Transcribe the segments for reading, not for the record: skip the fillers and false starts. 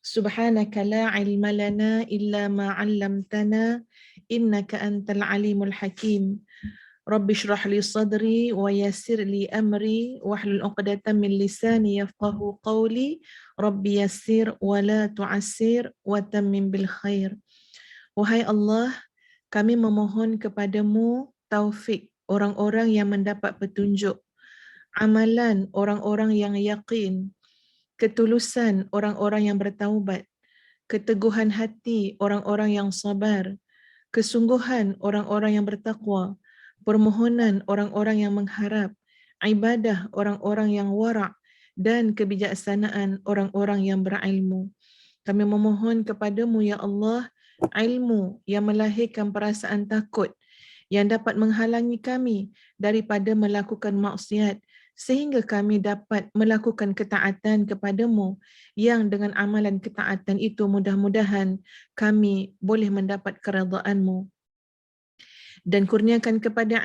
Subhanaka la ilma lana illa ma 'allamtana innaka antal alimul hakim. Rabbi shrah li sadri wa yassir li amri wahlul 'uqdatam min lisani yafqahu qawli. Rabbi yassir wa la tu'assir wa tammim bil khair. Wahai Allah, kami memohon kepadamu taufik orang-orang yang mendapat petunjuk, amalan orang-orang yang yakin, ketulusan orang-orang yang bertaubat, keteguhan hati orang-orang yang sabar, kesungguhan orang-orang yang bertakwa, permohonan orang-orang yang mengharap, ibadah orang-orang yang wara' dan kebijaksanaan orang-orang yang berilmu. Kami memohon kepadamu ya Allah, ilmu yang melahirkan perasaan takut yang dapat menghalangi kami daripada melakukan maksiat sehingga kami dapat melakukan ketaatan kepadamu yang dengan amalan ketaatan itu mudah-mudahan kami boleh mendapat keridaan-Mu. Dan kurniakan kepada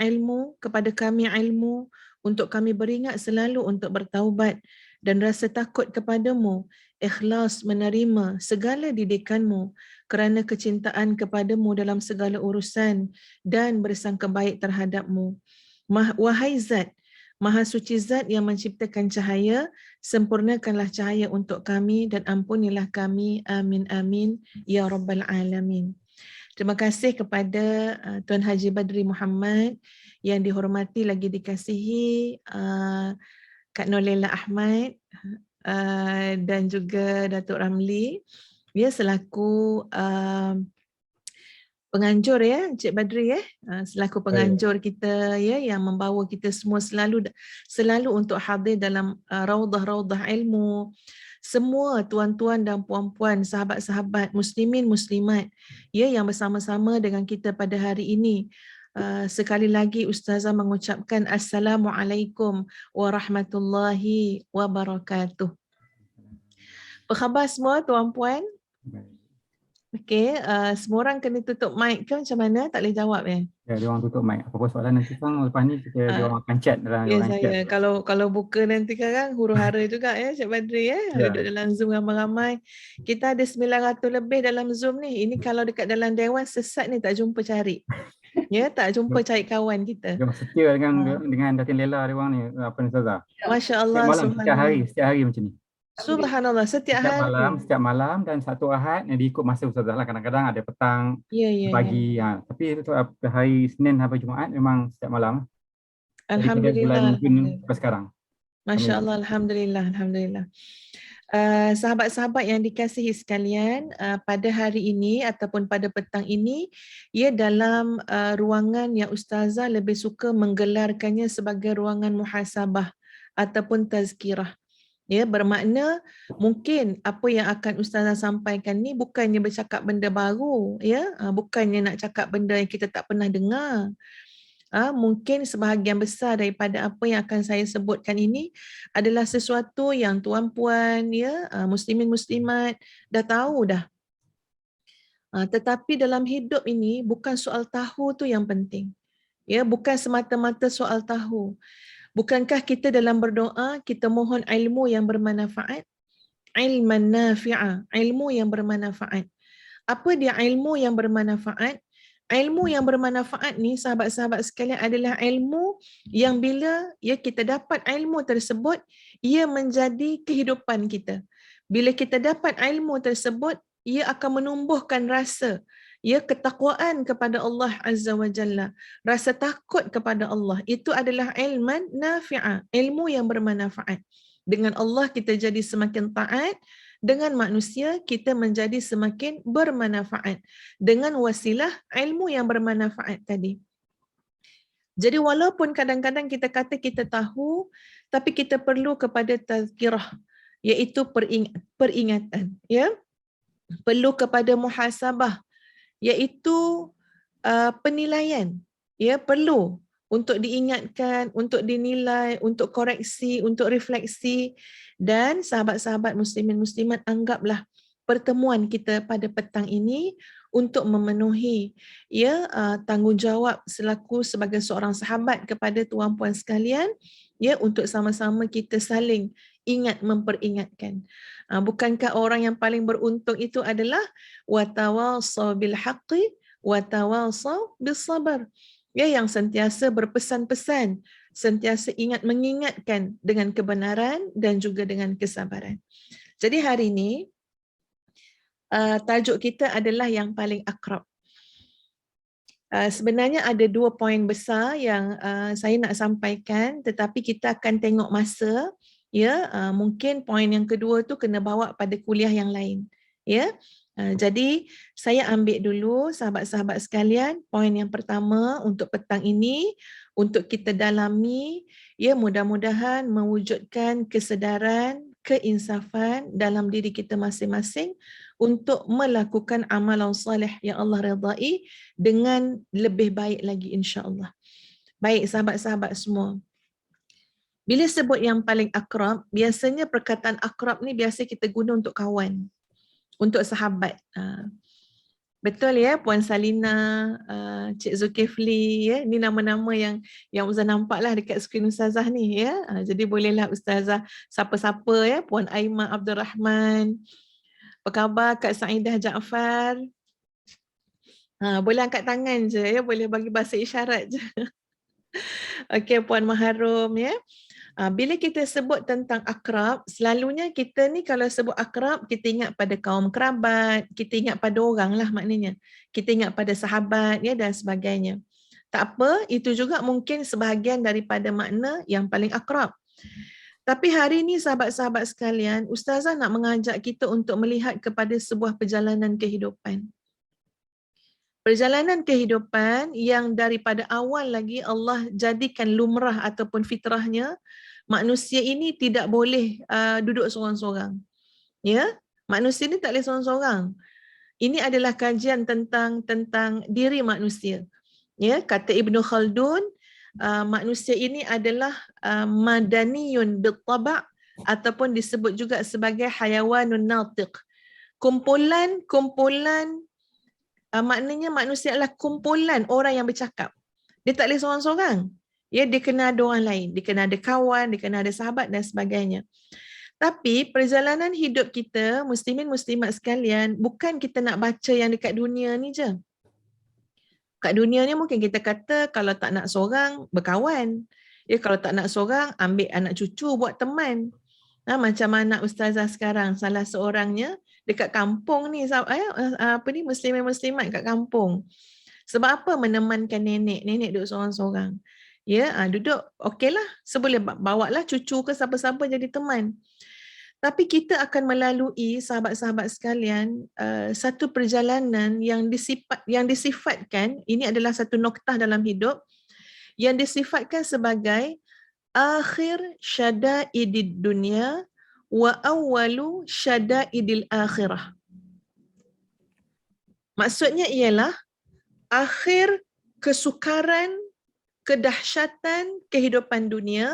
kami ilmu untuk kami beringat selalu untuk bertaubat dan rasa takut kepadamu, ikhlas menerima segala didikan-Mu kerana kecintaan kepadamu dalam segala urusan dan bersangka baik terhadap-Mu. Wahai Zat, Maha Suci Zat yang menciptakan cahaya, sempurnakanlah cahaya untuk kami dan ampunilah kami. Amin amin ya rabbal alamin. Terima kasih kepada Tuan Haji Badri Muhammad yang dihormati lagi dikasihi Kak Nolela Ahmad dan juga Datuk Ramli ya selaku penganjur ya Encik Badri selaku penganjur kita ya yang membawa kita semua selalu untuk hadir dalam raudhah-raudhah ilmu. Semua tuan-tuan dan puan-puan, sahabat-sahabat muslimin muslimat ya yang bersama-sama dengan kita pada hari ini. Sekali lagi Ustazah mengucapkan Assalamualaikum warahmatullahi wabarakatuh. Apa khabar semua tuan-puan? Okey, semua orang kena tutup mic ke macam mana? Tak boleh jawab ya? Ya, dia orang tutup mic. Apa-apa soalan nanti kan lepas ni dia orang akan chat dalam Ya orang saya, chat. kalau buka nanti kan huru-hara juga ya Cik Badri ya. Ya. Duduk dalam Zoom ramai-ramai. Kita ada 900 lebih dalam Zoom ni. Ini kalau dekat dalam dewan sesat ni tak jumpa cari. Ya, tak jumpa cari kawan kita. Dia setia dengan Datin Lela dia orang ni, apa ni Ustazah? Masya-Allah, subhanallah. Setiap hari macam ni. Subhanallah, setiap hari. Setiap malam dan satu Ahad yang diikut masa Ustazah lah. Kadang-kadang ada petang, pagi. Tapi itu hari Senin sampai Jumaat memang setiap malam. Alhamdulillah. Sampai sekarang. Masya-Allah, alhamdulillah, alhamdulillah. Sahabat-sahabat yang dikasihi sekalian, pada hari ini ataupun pada petang ini, ia dalam ruangan yang Ustazah lebih suka menggelarkannya sebagai ruangan muhasabah ataupun tazkirah. Ya, bermakna mungkin apa yang akan Ustazah sampaikan ni bukannya bercakap benda baru, ya, bukannya nak cakap benda yang kita tak pernah dengar. Mungkin sebahagian besar daripada apa yang akan saya sebutkan ini adalah sesuatu yang tuan-puan ya muslimin muslimat dah tahu dah. Tetapi dalam hidup ini bukan soal tahu tu yang penting. Ya, bukan semata-mata soal tahu. Bukankah kita dalam berdoa kita mohon ilmu yang bermanfaat? Ilman nafi'a, ilmu yang bermanfaat. Apa dia ilmu yang bermanfaat? Ilmu yang bermanfaat ni sahabat-sahabat sekalian adalah ilmu yang bila ya kita dapat ilmu tersebut, ia menjadi kehidupan kita. Bila kita dapat ilmu tersebut, ia akan menumbuhkan rasa ya ketakwaan kepada Allah Azza wa Jalla, rasa takut kepada Allah. Itu adalah ilman nafi'ah, ilmu yang bermanfaat. Dengan Allah kita jadi semakin taat, dengan manusia kita menjadi semakin bermanfaat dengan wasilah ilmu yang bermanfaat tadi. Jadi walaupun kadang-kadang kita kata kita tahu, tapi kita perlu kepada tazkirah, iaitu peringatan, ya. Perlu kepada muhasabah, iaitu penilaian, ya, perlu untuk diingatkan, untuk dinilai, untuk koreksi, untuk refleksi. Dan sahabat-sahabat muslimin muslimat, anggaplah pertemuan kita pada petang ini untuk memenuhi ya tanggungjawab selaku sebagai seorang sahabat kepada tuan-puan sekalian, ya, untuk sama-sama kita saling ingat memperingatkan. Bukankah orang yang paling beruntung itu adalah watawasau bil haqqi watawasau bis sabar, ya, yang sentiasa berpesan-pesan, sentiasa ingat mengingatkan dengan kebenaran dan juga dengan kesabaran. Jadi hari ini tajuk kita adalah yang paling akrab. Sebenarnya ada 2 poin besar yang saya nak sampaikan, tetapi kita akan tengok masa, ya. Mungkin poin yang kedua tu kena bawa pada kuliah yang lain, ya. Jadi saya ambil dulu sahabat-sahabat sekalian poin yang pertama untuk petang ini untuk kita dalami, ya, mudah-mudahan mewujudkan kesedaran, keinsafan dalam diri kita masing-masing untuk melakukan amalan soleh yang Allah redai dengan lebih baik lagi insya-Allah. Baik sahabat-sahabat semua. Bila sebut yang paling akrab, biasanya perkataan akrab ni biasa kita guna untuk kawan, untuk sahabat. Betul ya Puan Salina, Cik Zulkifli, ya. Ni nama-nama yang Ustazah nampaklah dekat skrin Ustazah ni, ya. Jadi bolehlah Ustazah siapa-siapa, ya, Puan Aimah Abdul Rahman. Apa khabar Kak Saidah Jaafar? Boleh angkat tangan je, ya, boleh bagi bahasa isyarat je. Okey Puan Maharum, ya. Bila kita sebut tentang akrab, selalunya kita ni kalau sebut akrab, kita ingat pada kaum kerabat, kita ingat pada orang lah maknanya. Kita ingat pada sahabat, ya, dan sebagainya. Tak apa, itu juga mungkin sebahagian daripada makna yang paling akrab. Tapi hari ini sahabat-sahabat sekalian, Ustazah nak mengajak kita untuk melihat kepada sebuah perjalanan kehidupan. Perjalanan kehidupan yang daripada awal lagi Allah jadikan lumrah ataupun fitrahnya, manusia ini tidak boleh duduk seorang-seorang. Ya, manusia ini tak boleh seorang-seorang. Ini adalah kajian tentang diri manusia. Ya, kata Ibnu Khaldun, manusia ini adalah madaniyun bittaba' ataupun disebut juga sebagai hayawanun natiq. Kumpulan maknanya manusia adalah kumpulan orang yang bercakap. Dia tak boleh seorang-seorang. Ya, dia kena ada orang lain, dia kena ada kawan, dia kena ada sahabat dan sebagainya. Tapi perjalanan hidup kita, muslimin muslimat sekalian, bukan kita nak baca yang dekat dunia ni je. Kat dunia ni mungkin kita kata kalau tak nak seorang, berkawan. Ya, kalau tak nak seorang, ambil anak cucu buat teman. Macam anak Ustazah sekarang, salah seorangnya dekat kampung ni, muslimin-muslimat kat kampung. Sebab apa menemankan nenek duduk seorang-seorang. Ya, duduk, okeylah, boleh bawa lah cucu ke siapa-siapa jadi teman. Tapi kita akan melalui sahabat-sahabat sekalian satu perjalanan yang disifatkan, ini adalah satu noktah dalam hidup yang disifatkan sebagai akhir syada'idid dunia wa awwalu syada'idil akhirah. Maksudnya ialah akhir kesukaran, kedahsyatan kehidupan dunia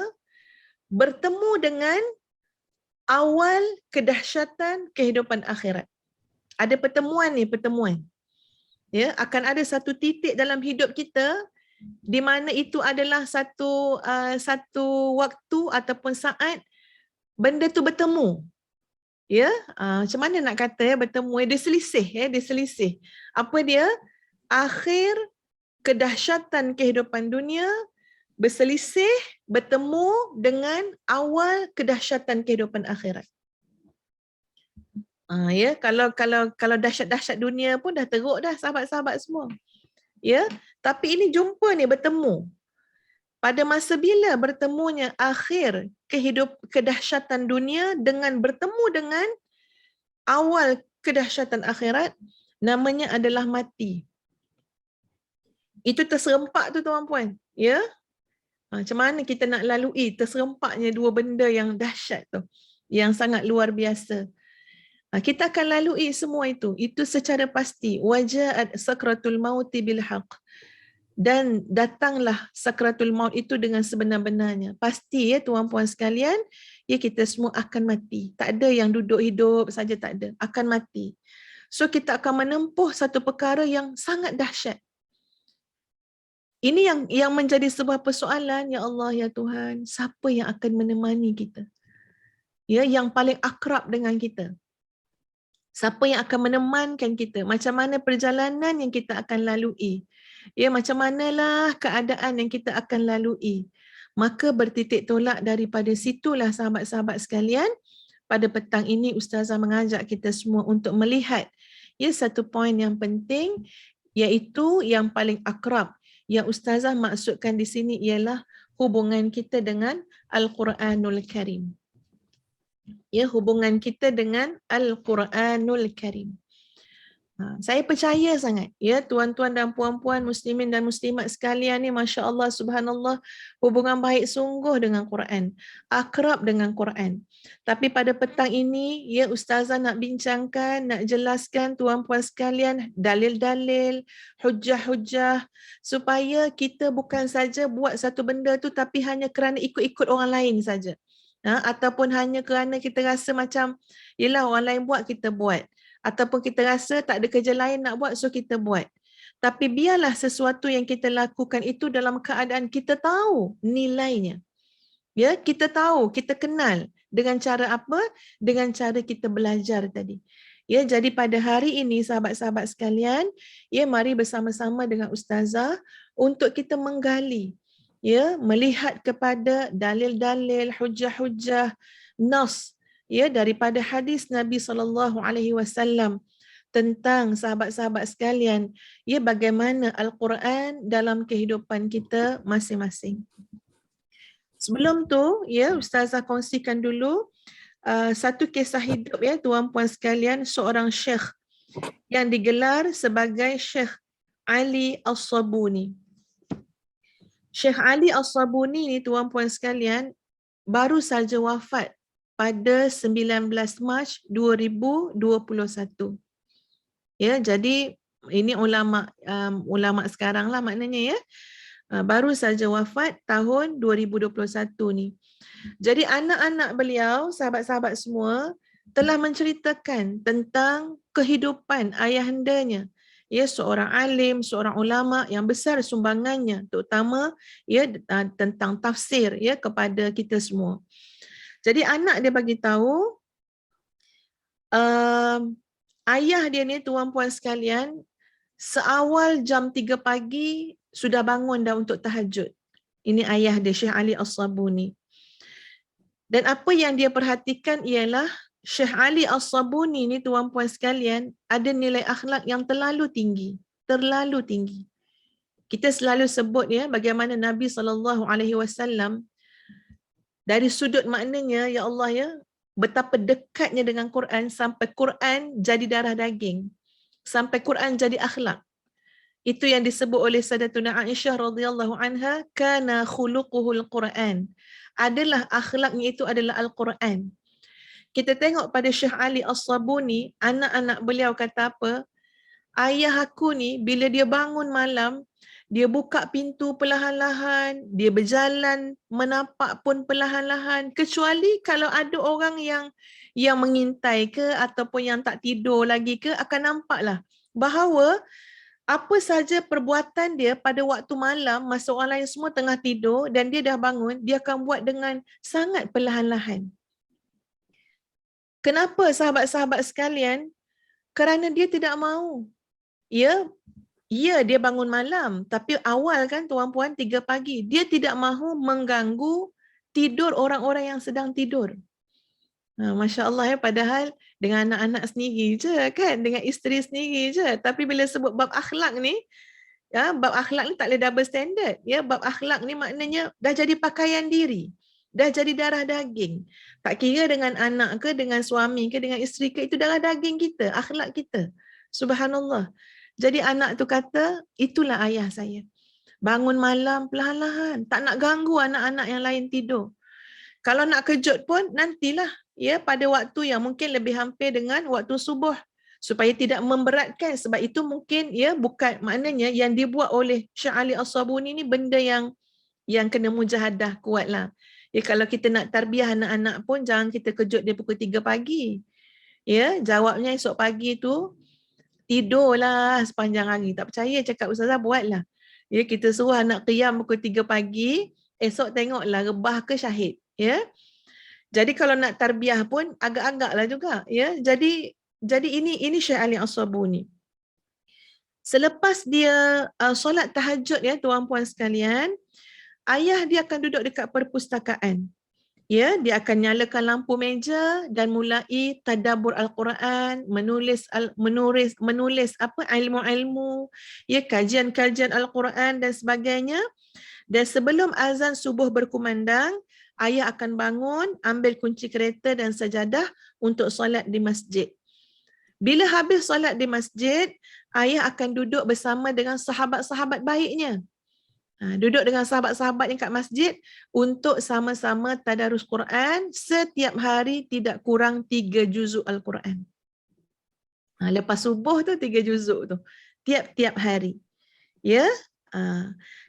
bertemu dengan awal kedahsyatan kehidupan akhirat. Ada pertemuan. Ya, akan ada satu titik dalam hidup kita di mana itu adalah satu waktu ataupun saat benda tu bertemu. Ya, macam mana nak kata, bertemu, dia selisih. Apa dia? Akhir kedahsyatan kehidupan dunia berselisih, bertemu dengan awal kedahsyatan kehidupan akhirat. Ya, kalau dahsyat-dahsyat dunia pun dah teruk dah sahabat-sahabat semua. Ya, tapi ini jumpa ni, bertemu. Pada masa bila bertemunya akhir kedahsyatan dunia dengan bertemu dengan awal kedahsyatan akhirat, namanya adalah mati. Itu terserempak tu tuan-puan. Ya, macam mana kita nak lalui terserempaknya dua benda yang dahsyat tu, yang sangat luar biasa. Kita akan lalui semua itu secara pasti. Waja'at sakratul mauti bil haqq. Dan datanglah sakratul maut itu dengan sebenar-benarnya. Pasti ya tuan-puan sekalian, ya, kita semua akan mati. Tak ada yang duduk hidup saja, tak ada. Akan mati. So kita akan menempuh satu perkara yang sangat dahsyat. Ini yang menjadi sebuah persoalan, ya Allah, ya Tuhan, siapa yang akan menemani kita? Ya, yang paling akrab dengan kita. Siapa yang akan menemankan kita? Macam mana perjalanan yang kita akan lalui? Ya, macam manalah keadaan yang kita akan lalui? Maka bertitik tolak daripada situlah sahabat-sahabat sekalian, pada petang ini Ustazah mengajak kita semua untuk melihat satu poin yang penting, iaitu yang paling akrab. Yang Ustazah maksudkan di sini ialah hubungan kita dengan Al-Quranul Karim. Hubungan kita dengan Al-Quranul Karim. Saya percaya sangat, tuan-tuan dan puan-puan muslimin dan muslimat sekalian ni, Masya Allah, subhanallah, hubungan baik sungguh dengan Quran, akrab dengan Quran. Tapi pada petang ini, Ustazah nak bincangkan, nak jelaskan tuan-puan sekalian dalil-dalil, hujah-hujah, supaya kita bukan saja buat satu benda tu tapi hanya kerana ikut-ikut orang lain saja. Ataupun hanya kerana kita rasa macam, yelah orang lain buat, kita buat. Ataupun kita rasa tak ada kerja lain nak buat, so kita buat. Tapi biarlah sesuatu yang kita lakukan itu dalam keadaan kita tahu nilainya. Kita tahu, kita kenal. Dengan cara apa? Dengan cara kita belajar tadi. Jadi pada hari ini, sahabat-sahabat sekalian, mari bersama-sama dengan Ustazah untuk kita menggali, melihat kepada dalil-dalil, hujah-hujah, nas, daripada hadis Nabi SAW tentang sahabat-sahabat sekalian, bagaimana Al-Quran dalam kehidupan kita masing-masing. Sebelum tu, Ustazah kongsikan dulu satu kisah hidup, tuan-puan sekalian, seorang syekh yang digelar sebagai Syekh Ali As-Sabuni. Syekh Ali As-Sabuni ni, tuan-puan sekalian, baru saja wafat pada 19 Mac 2021. Jadi ini ulama sekarang lah maknanya, baru saja wafat tahun 2021 ni. Jadi anak-anak beliau, sahabat-sahabat semua, telah menceritakan tentang kehidupan ayahandanya. Seorang alim, seorang ulama yang besar sumbangannya, terutama tentang tafsir kepada kita semua. Jadi anak dia bagi tahu, ayah dia ni, tuan-puan sekalian, seawal jam 3 pagi sudah bangun dah untuk tahajud. Ini ayah dia, Syekh Ali As-Sabuni. Dan apa yang dia perhatikan ialah Syekh Ali As-Sabuni ni, tuan-puan sekalian, ada nilai akhlak yang terlalu tinggi. Terlalu tinggi. Kita selalu sebut bagaimana Nabi SAW dari sudut maknanya, ya Allah, betapa dekatnya dengan Quran sampai Quran jadi darah daging. Sampai Quran jadi akhlak. Itu yang disebut oleh Sayyidatuna Aisyah radhiyallahu anha, kana khuluquhul Quran. Adalah akhlaknya itu adalah Al-Quran. Kita tengok pada Syekh Ali As-Sabuni, anak-anak beliau kata apa? Ayah aku ni bila dia bangun malam, dia buka pintu perlahan-lahan, dia berjalan menapak pun perlahan-lahan, kecuali kalau ada orang yang mengintai ke ataupun yang tak tidur lagi ke, akan nampaklah bahawa apa saja perbuatan dia pada waktu malam, masa orang lain semua tengah tidur dan dia dah bangun, dia akan buat dengan sangat perlahan-lahan. Kenapa, sahabat-sahabat sekalian? Kerana dia tidak mahu. Dia bangun malam, tapi awal kan tuan-puan 3 pagi. Dia tidak mahu mengganggu tidur orang-orang yang sedang tidur. Masya Allah, padahal dengan anak-anak sendiri je kan, dengan isteri sendiri je. Tapi bila sebut bab akhlak ni, bab akhlak ni tak boleh double standard. Bab akhlak ni maknanya dah jadi pakaian diri. Dah jadi darah daging. Tak kira dengan anak ke, dengan suami ke, dengan isteri ke, itu darah daging kita, akhlak kita. Subhanallah. Jadi anak tu kata, itulah ayah saya. Bangun malam perlahan-lahan, tak nak ganggu anak-anak yang lain tidur. Kalau nak kejut pun nantilah pada waktu yang mungkin lebih hampir dengan waktu subuh, supaya tidak memberatkan. Sebab itu mungkin bukan maknanya yang dibuat oleh Syekh Ali As-Sabuni ni benda yang kena mujahadah kuatlah. Kalau kita nak tarbiyah anak-anak pun jangan kita kejut dia pukul 3 pagi. Jawabnya esok pagi tu Tidurlah sepanjang hari. Tak percaya cakap ustazah, buatlah. Ya, kita suruh anak qiyam pukul 3 pagi, esok tengoklah rebah ke syahid. Ya. Jadi kalau nak tarbiyah pun agak-agaklah juga. Ya. Jadi ini Syekh Ali As-Sabuni. Selepas dia solat tahajud ya tuan-puan sekalian, ayah dia akan duduk dekat perpustakaan. Ya, dia akan nyalakan lampu meja dan mulai tadabbur Al-Quran, menulis apa ilmu-ilmu, ya, kajian-kajian Al-Quran dan sebagainya. Dan sebelum azan subuh berkumandang, ayah akan bangun, ambil kunci kereta dan sajadah untuk solat di masjid. Bila habis solat di masjid, ayah akan duduk bersama dengan sahabat-sahabat baiknya. Duduk dengan sahabat-sahabat yang kat masjid untuk sama-sama tadarus Quran setiap hari tidak kurang 3 juzuk Al-Quran. Lepas subuh tu 3 juzuk tu. Tiap-tiap hari. Ya.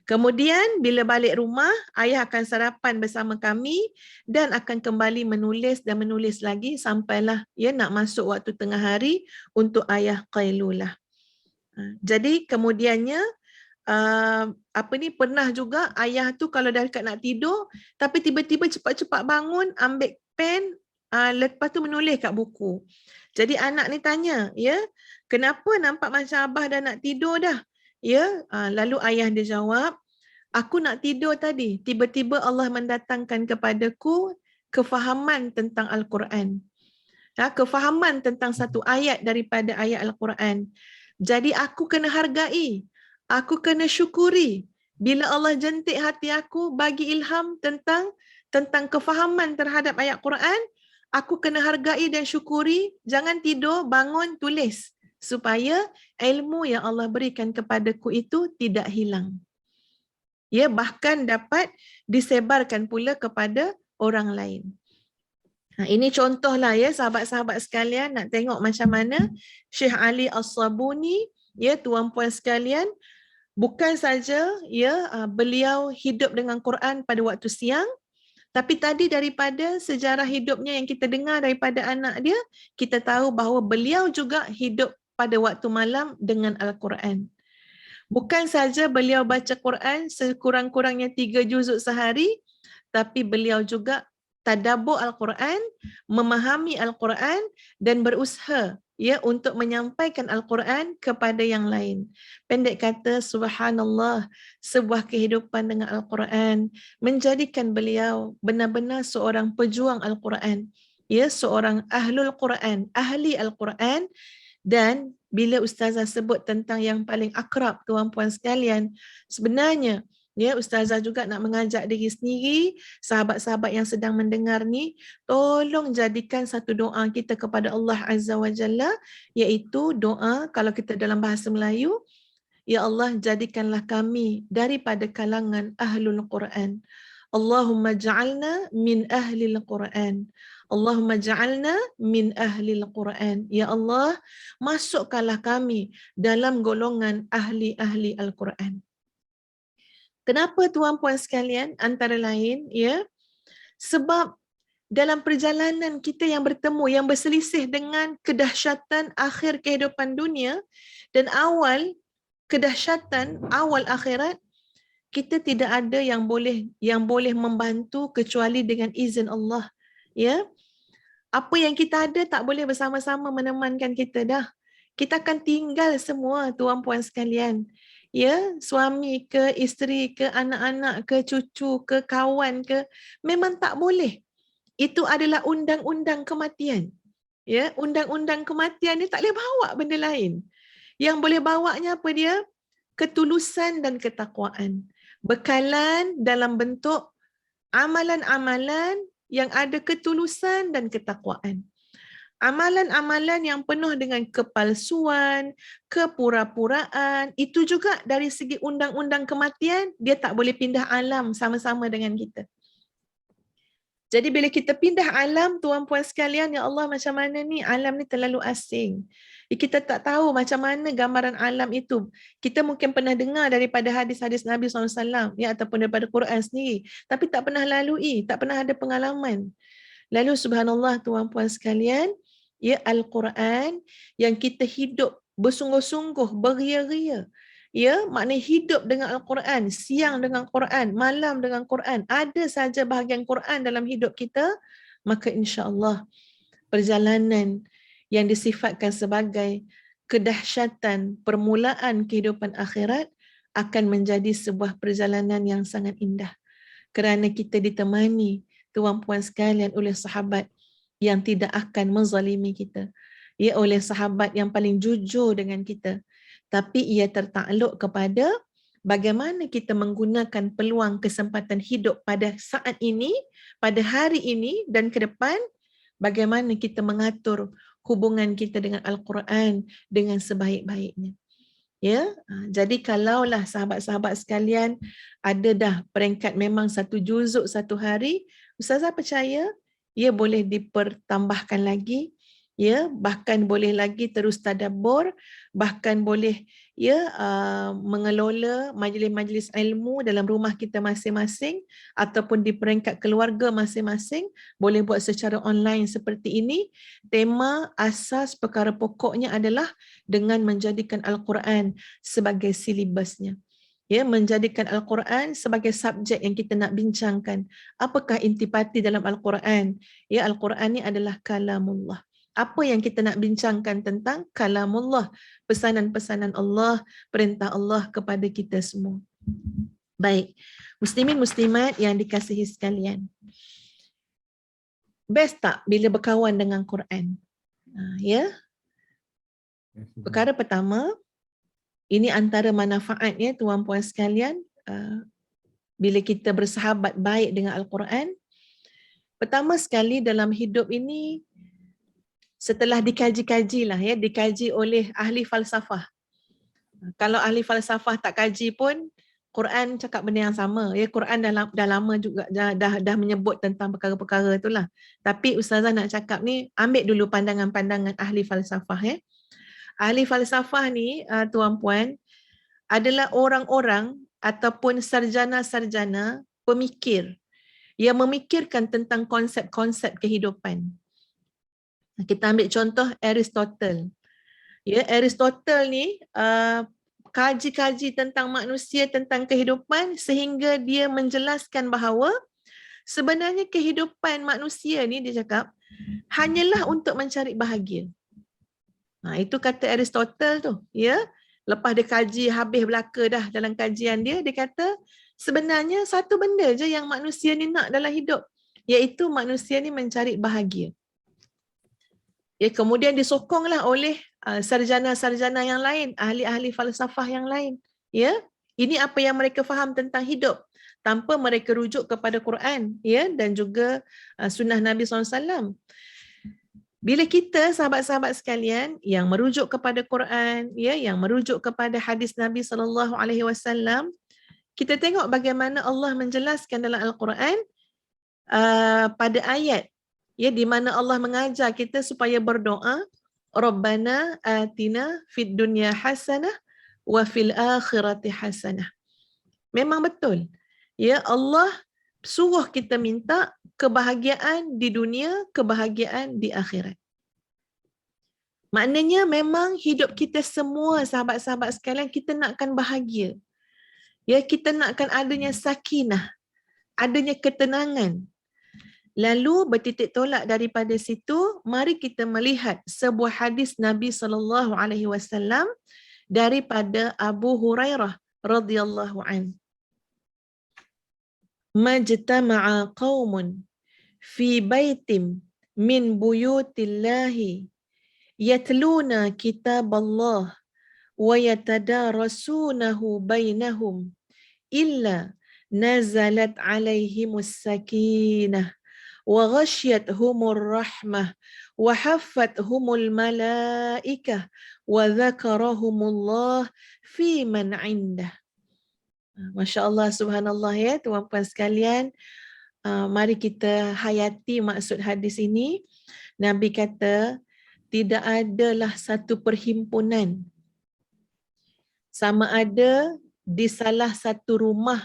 Kemudian bila balik rumah, ayah akan sarapan bersama kami dan akan kembali menulis dan menulis lagi sampailah ya nak masuk waktu tengah hari untuk ayah qailulah. Jadi kemudiannya pernah juga ayah tu kalau dah dekat nak tidur tapi tiba-tiba cepat-cepat bangun, ambil pen, lepas tu menulis kat buku. Jadi anak ni tanya, ya, kenapa nampak macam abah dah nak tidur dah? Ya, lalu ayah dia jawab, aku nak tidur tadi, tiba-tiba Allah mendatangkan kepadaku kefahaman tentang Al-Quran. Kefahaman tentang satu ayat daripada ayat Al-Quran. Jadi aku kena hargai, aku kena syukuri. Bila Allah jentik hati aku, bagi ilham tentang kefahaman terhadap ayat Quran, aku kena hargai dan syukuri. Jangan tidur, bangun, tulis. Supaya ilmu yang Allah berikan kepadaku itu tidak hilang. Ya, bahkan dapat disebarkan pula kepada orang lain. Ini contohlah ya sahabat-sahabat sekalian, nak tengok macam mana Syekh Ali As-Sabuni, ya tuan-puan sekalian, bukan saja ya beliau hidup dengan Quran pada waktu siang, tapi tadi daripada sejarah hidupnya yang kita dengar daripada anak dia, kita tahu bahawa beliau juga hidup pada waktu malam dengan Al-Quran. Bukan saja beliau baca Quran sekurang-kurangnya 3 juzuk sehari, tapi beliau juga tadabbur Al-Quran, memahami Al-Quran dan berusaha ya untuk menyampaikan Al-Quran kepada yang lain. Pendek kata, subhanallah, sebuah kehidupan dengan Al-Quran menjadikan beliau benar-benar seorang pejuang Al-Quran, ya, seorang ahlul Quran, ahli Al-Quran. Dan bila ustazah sebut tentang yang paling akrab tuan-puan sekalian, sebenarnya ya ustazah juga nak mengajak diri sendiri, sahabat-sahabat yang sedang mendengar ni, tolong jadikan satu doa kita kepada Allah Azza wa Jalla, iaitu doa kalau kita dalam bahasa Melayu, ya Allah jadikanlah kami daripada kalangan ahlul Quran. Allahumma ja'alna min ahlil Quran. Allahumma ja'alna min ahlil Quran. Ya Allah, masukkanlah kami dalam golongan ahli-ahli Al-Quran. Kenapa tuan-puan sekalian? Antara lain, ya, sebab dalam perjalanan kita yang bertemu, yang berselisih dengan kedahsyatan akhir kehidupan dunia dan awal kedahsyatan awal akhirat, kita tidak ada yang boleh membantu kecuali dengan izin Allah. Ya, apa yang kita ada tak boleh bersama-sama menemankan kita dah. Kita akan tinggal semua tuan-puan sekalian. Ya, suami ke, isteri ke, anak-anak ke, cucu ke, kawan ke, memang tak boleh. Itu adalah undang-undang kematian. Ya, undang-undang kematian ni tak boleh bawa benda lain. Yang boleh bawanya apa dia? Ketulusan dan ketakwaan. Bekalan dalam bentuk amalan-amalan yang ada ketulusan dan ketakwaan. Amalan-amalan yang penuh dengan kepalsuan, kepura-puraan, itu juga dari segi undang-undang kematian, dia tak boleh pindah alam sama-sama dengan kita. Jadi bila kita pindah alam, tuan-puan sekalian, ya Allah macam mana ni, alam ni terlalu asing. Kita tak tahu macam mana gambaran alam itu. Kita mungkin pernah dengar daripada hadis-hadis Nabi SAW, ya, ataupun daripada Quran sendiri, tapi tak pernah lalui, tak pernah ada pengalaman. Lalu subhanallah tuan-puan sekalian, ya, Al-Quran yang kita hidup bersungguh-sungguh, beria-ria. Ya, maknanya hidup dengan Al-Quran, siang dengan Quran, malam dengan Quran, ada saja bahagian Quran dalam hidup kita, maka insya-Allah perjalanan yang disifatkan sebagai kedahsyatan permulaan kehidupan akhirat akan menjadi sebuah perjalanan yang sangat indah. Kerana kita ditemani, tuan-puan sekalian, oleh sahabat yang tidak akan menzalimi kita. Ya, oleh sahabat yang paling jujur dengan kita. Tapi ia tertakluk kepada bagaimana kita menggunakan peluang kesempatan hidup pada saat ini, pada hari ini dan ke depan, bagaimana kita mengatur hubungan kita dengan Al-Quran dengan sebaik-baiknya. Ya, jadi kalaulah sahabat-sahabat sekalian ada dah peringkat memang satu juzuk satu hari, Ustazah percaya ia boleh dipertambahkan lagi, ya, bahkan boleh lagi terus tadabbur, bahkan boleh mengelola majlis-majlis ilmu dalam rumah kita masing-masing ataupun di peringkat keluarga masing-masing, boleh buat secara online seperti ini. Tema asas perkara pokoknya adalah dengan menjadikan Al-Quran sebagai silibusnya. Ya, menjadikan Al-Quran sebagai subjek yang kita nak bincangkan. Apakah intipati dalam Al-Quran? Ya, Al-Quran ni adalah kalamullah. Apa yang kita nak bincangkan tentang kalamullah, pesanan-pesanan Allah, perintah Allah kepada kita semua. Baik, muslimin muslimat yang dikasihi sekalian. Best tak bila berkawan dengan Quran? Ya. Perkara pertama, ini antara manfaatnya tuan-puan sekalian, bila kita bersahabat baik dengan Al-Quran. Pertama sekali dalam hidup ini, setelah dikaji-kaji lah, ya, dikaji oleh ahli falsafah. Kalau ahli falsafah tak kaji pun, Quran cakap benda yang sama. Ya, Quran dah lama juga dah menyebut tentang perkara-perkara itulah. Tapi Ustazah nak cakap ni, ambil dulu pandangan-pandangan ahli falsafah. Ya. Ahli falsafah ni, tuan-puan, adalah orang-orang ataupun sarjana-sarjana pemikir yang memikirkan tentang konsep-konsep kehidupan. Kita ambil contoh Aristotle. Ya, Aristotle ni kaji-kaji tentang manusia, tentang kehidupan sehingga dia menjelaskan bahawa sebenarnya kehidupan manusia ni, dia cakap, hanyalah untuk mencari bahagia. Itu kata Aristotle tu, ya. Lepas dia kaji habis belaka dah dalam kajian dia, dia kata sebenarnya satu benda je yang manusia ni nak dalam hidup, iaitu manusia ni mencari bahagia. Ya, kemudian disokonglah oleh sarjana-sarjana yang lain, ahli-ahli falsafah yang lain. Ya, ini apa yang mereka faham tentang hidup tanpa mereka rujuk kepada Quran, ya, dan juga sunnah Nabi SAW. Bila kita, sahabat-sahabat sekalian, yang merujuk kepada Quran, ya, yang merujuk kepada hadis Nabi SAW, kita tengok bagaimana Allah menjelaskan dalam Al-Quran pada ayat, ya, di mana Allah mengajar kita supaya berdoa, Rabbana atina fid dunya hasanah wa fil akhirati hasanah. Memang betul. Ya, Allah suruh kita minta kebahagiaan di dunia, kebahagiaan di akhirat. Maknanya memang hidup kita semua, sahabat-sahabat sekalian, kita nakkan bahagia. Ya, kita nakkan adanya sakinah, adanya ketenangan. Lalu bertitik tolak daripada situ, mari kita melihat sebuah hadis Nabi SAW daripada Abu Hurairah radhiyallahu an. Majtama'a qaumun fi baitin min buyutillahi yatluna kitaballah wa yatadarasunahu bainahum illa nazalat alaihimus sakinah wa ghasyiyatuhumur rahmah wa haffathumul malaikah wa dzakarahumullah fi man 'indah. Masya Allah, subhanallah, ya tuan-puan sekalian. Mari kita hayati maksud hadis ini. Nabi kata, tidak adalah satu perhimpunan sama ada di salah satu rumah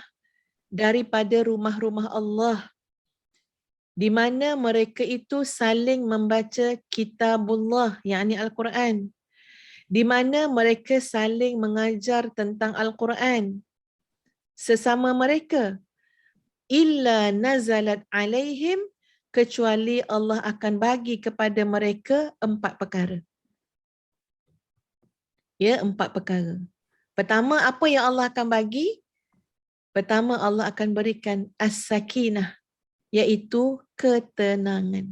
daripada rumah-rumah Allah di mana mereka itu saling membaca kitabullah, yakni Al-Quran, di mana mereka saling mengajar tentang Al-Quran sesama mereka. Illa nazalat alaihim, kecuali Allah akan bagi kepada mereka 4 perkara. Ya, 4 perkara. Pertama, apa yang Allah akan bagi? Pertama, Allah akan berikan as-sakinah, iaitu ketenangan.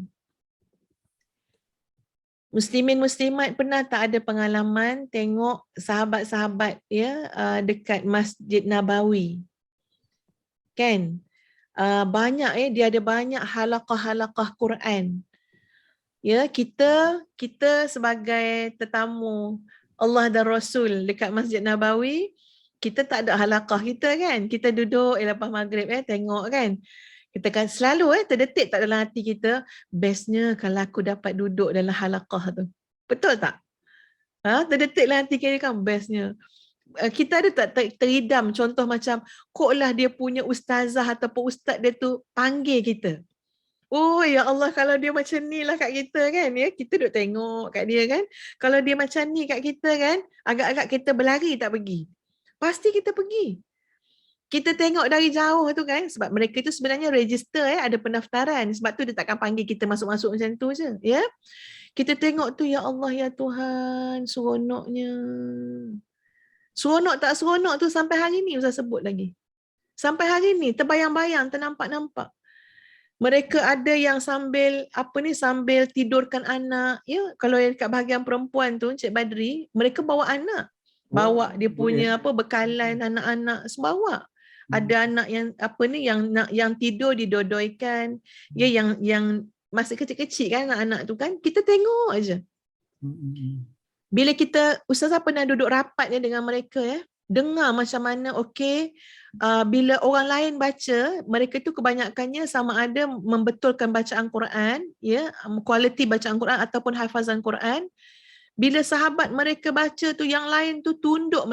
Muslimin muslimat pernah tak ada pengalaman tengok sahabat-sahabat ya dekat Masjid Nabawi? Kan? Banyak dia ada banyak halaqah-halaqah Quran. Ya, kita sebagai tetamu Allah dan Rasul dekat Masjid Nabawi, kita tak ada halaqah kita kan. Kita duduk lepas maghrib tengok kan. Kita kan selalu terdetik tak dalam hati kita, bestnya kalau aku dapat duduk dalam halaqah tu. Betul tak? Terdetik dalam hati kita kan bestnya. Kita ada tak teridam contoh macam koklah dia punya ustazah ataupun ustaz dia tu panggil kita. Oh ya Allah, kalau dia macam ni lah kat kita kan, ya kita duk tengok kat dia kan. Kalau dia macam ni kat kita kan, agak-agak kita berlari tak pergi. Pasti kita pergi. Kita tengok dari jauh tu kan, sebab mereka tu sebenarnya register ada pendaftaran, sebab tu dia takkan panggil kita masuk-masuk macam tu je, ya. Kita tengok tu, ya Allah ya Tuhan, seronoknya. Seronok tak seronok tu sampai hari ni Ustaz sebut lagi. Sampai hari ni terbayang-bayang, ternampak-nampak. Mereka ada yang sambil sambil tidurkan anak, ya. Kalau yang dekat bahagian perempuan tu Cik Badri, mereka bawa anak. Bawa dia punya bekalan anak-anak sembawa. Ada anak yang yang tidur didodoikan, ya yang masih kecil-kecil kan anak-anak tu kan, kita tengok aja. Bila kita ustazah pernah duduk rapat dengan mereka dengar macam mana bila orang lain baca, mereka tu kebanyakannya sama ada membetulkan bacaan Quran, ya, kualiti bacaan Quran ataupun hafazan Quran. Bila sahabat mereka baca tu, yang lain tu tunduk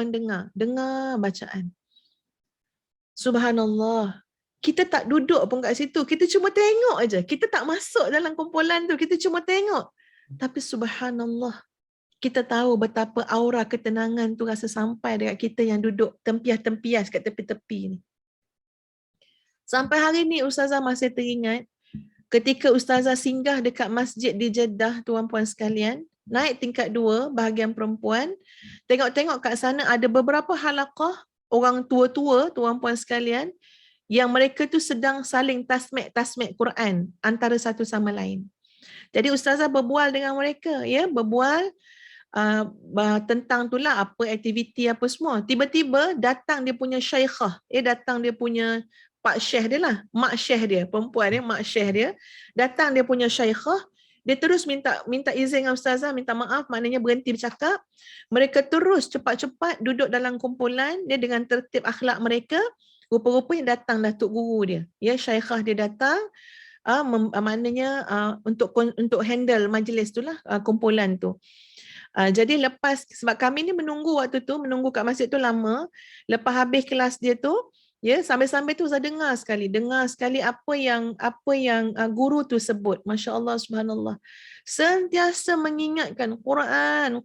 dengar bacaan. Subhanallah. Kita tak duduk pun kat situ, kita cuma tengok aja. Kita tak masuk dalam kumpulan tu, kita cuma tengok. Tapi subhanallah, kita tahu betapa aura ketenangan tu rasa sampai dekat kita yang duduk tempias-tempias kat tepi-tepi ni. Sampai hari ni ustazah masih teringat ketika ustazah singgah dekat masjid di Jeddah, tuan-puan sekalian, naik tingkat 2 bahagian perempuan, tengok-tengok kat sana ada beberapa halaqah orang tua-tua, tuan-puan sekalian, yang mereka tu sedang saling tasmik Quran antara satu sama lain. Jadi ustazah berbual dengan mereka, ya, berbual tentang itulah apa aktiviti apa semua. Tiba-tiba datang dia punya syaikhah, datang dia punya pak syekh dia lah, mak syekh dia, perempuan dia, mak syekh dia, datang dia punya syaikhah, dia terus minta izin dengan ustazah, minta maaf, maknanya berhenti bercakap. Mereka terus cepat-cepat duduk dalam kumpulan dia dengan tertib akhlak mereka. Rupa-rupanya datang Datuk Guru dia, ya, syaikhah dia datang, maknanya untuk handle majlis tu lah, kumpulan tu. Jadi lepas, sebab kami ni menunggu waktu tu, menunggu kat masjid tu lama, lepas habis kelas dia tu, ya, sambil-sambil tu saya dengar sekali apa yang guru tu sebut. Masya Allah, subhanallah. Sentiasa mengingatkan Quran.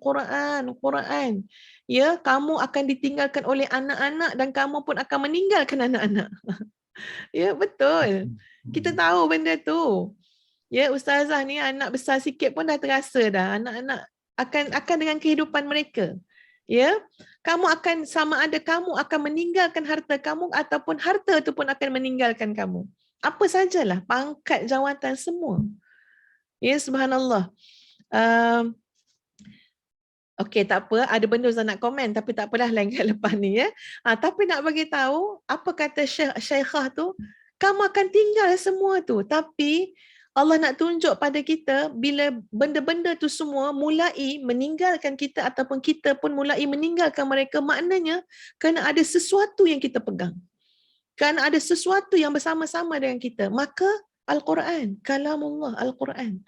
Ya, kamu akan ditinggalkan oleh anak-anak dan kamu pun akan meninggalkan anak-anak. Ya, betul. Kita tahu benda tu. Ya, ustazah ni anak besar sikit pun dah terasa dah. Anak-anak akan dengan kehidupan mereka. Ya, kamu akan sama ada kamu akan meninggalkan harta kamu ataupun harta itu pun akan meninggalkan kamu. Apa sajalah, pangkat, jawatan, semua. Ya, subhanallah. Okey, tak apa, ada benda Ustaz nak komen tapi tak apalah, lain kali lepas ni, ya. Tapi nak bagi tahu apa kata syekhah tu, kamu akan tinggal semua tu, tapi Allah nak tunjuk pada kita bila benda-benda tu semua mulai meninggalkan kita ataupun kita pun mulai meninggalkan mereka, maknanya kerana ada sesuatu yang kita pegang. Kerana ada sesuatu yang bersama-sama dengan kita. Maka Al-Quran, kalamullah, Al-Quran.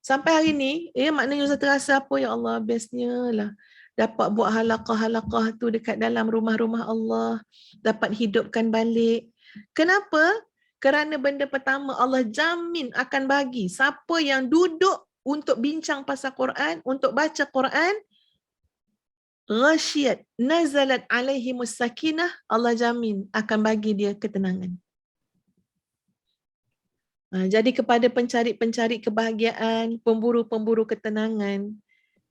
Sampai hari ni, maknanya saya terasa apa, ya Allah, bestnya lah. Dapat buat halaqah-halaqah tu dekat dalam rumah-rumah Allah. Dapat hidupkan balik. Kenapa? Kerana benda pertama, Allah jamin akan bagi siapa yang duduk untuk bincang pasal Quran, untuk baca Quran, Ghashiyat nazalat alaihimus sakinah, Allah jamin akan bagi dia ketenangan. Jadi kepada pencari-pencari kebahagiaan, pemburu-pemburu ketenangan,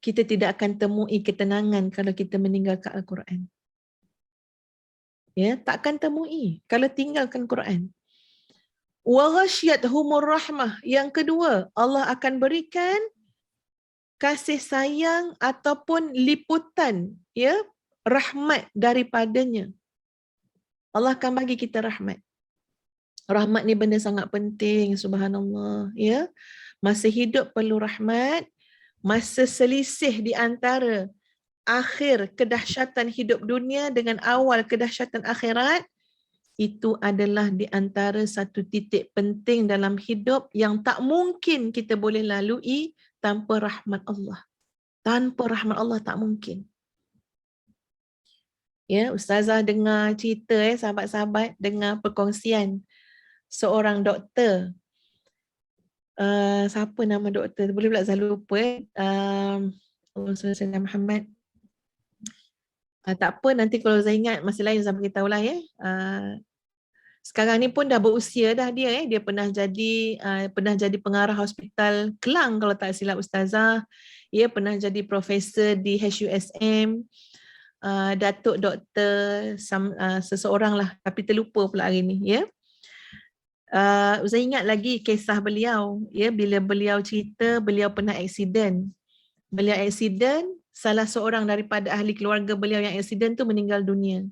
kita tidak akan temui ketenangan kalau kita meninggalkan Al-Quran. Ya, takkan temui kalau tinggalkan Quran. Wa ghashiyathumur rahmah. Yang kedua, Allah akan berikan kasih sayang ataupun liputan, ya, rahmat daripadanya. Allah akan bagi kita rahmat. Rahmat ni benda sangat penting, subhanallah, ya. Masa hidup perlu rahmat, masa selisih di antara akhir kedahsyatan hidup dunia dengan awal kedahsyatan akhirat, itu adalah di antara satu titik penting dalam hidup yang tak mungkin kita boleh lalui tanpa rahmat Allah. Tanpa rahmat Allah tak mungkin. Ya, Ustazah dengar cerita, sahabat-sahabat dengar perkongsian seorang doktor. Siapa nama doktor? Boleh pula saya lupa. Allahumma Muhammad. Tak apa, nanti kalau saya ingat masa lain saya beritahu lah, ya. Sekarang ni pun dah berusia dah dia. Dia pernah jadi pengarah hospital Kelang kalau tak silap Ustazah. Dia pernah jadi profesor di HUSM. Datuk doktor seseorang lah, tapi terlupa pula hari ni, ya. Saya ingat lagi kisah beliau, ya, bila beliau cerita beliau pernah aksiden. Beliau aksiden, salah seorang daripada ahli keluarga beliau yang aksiden tu meninggal dunia.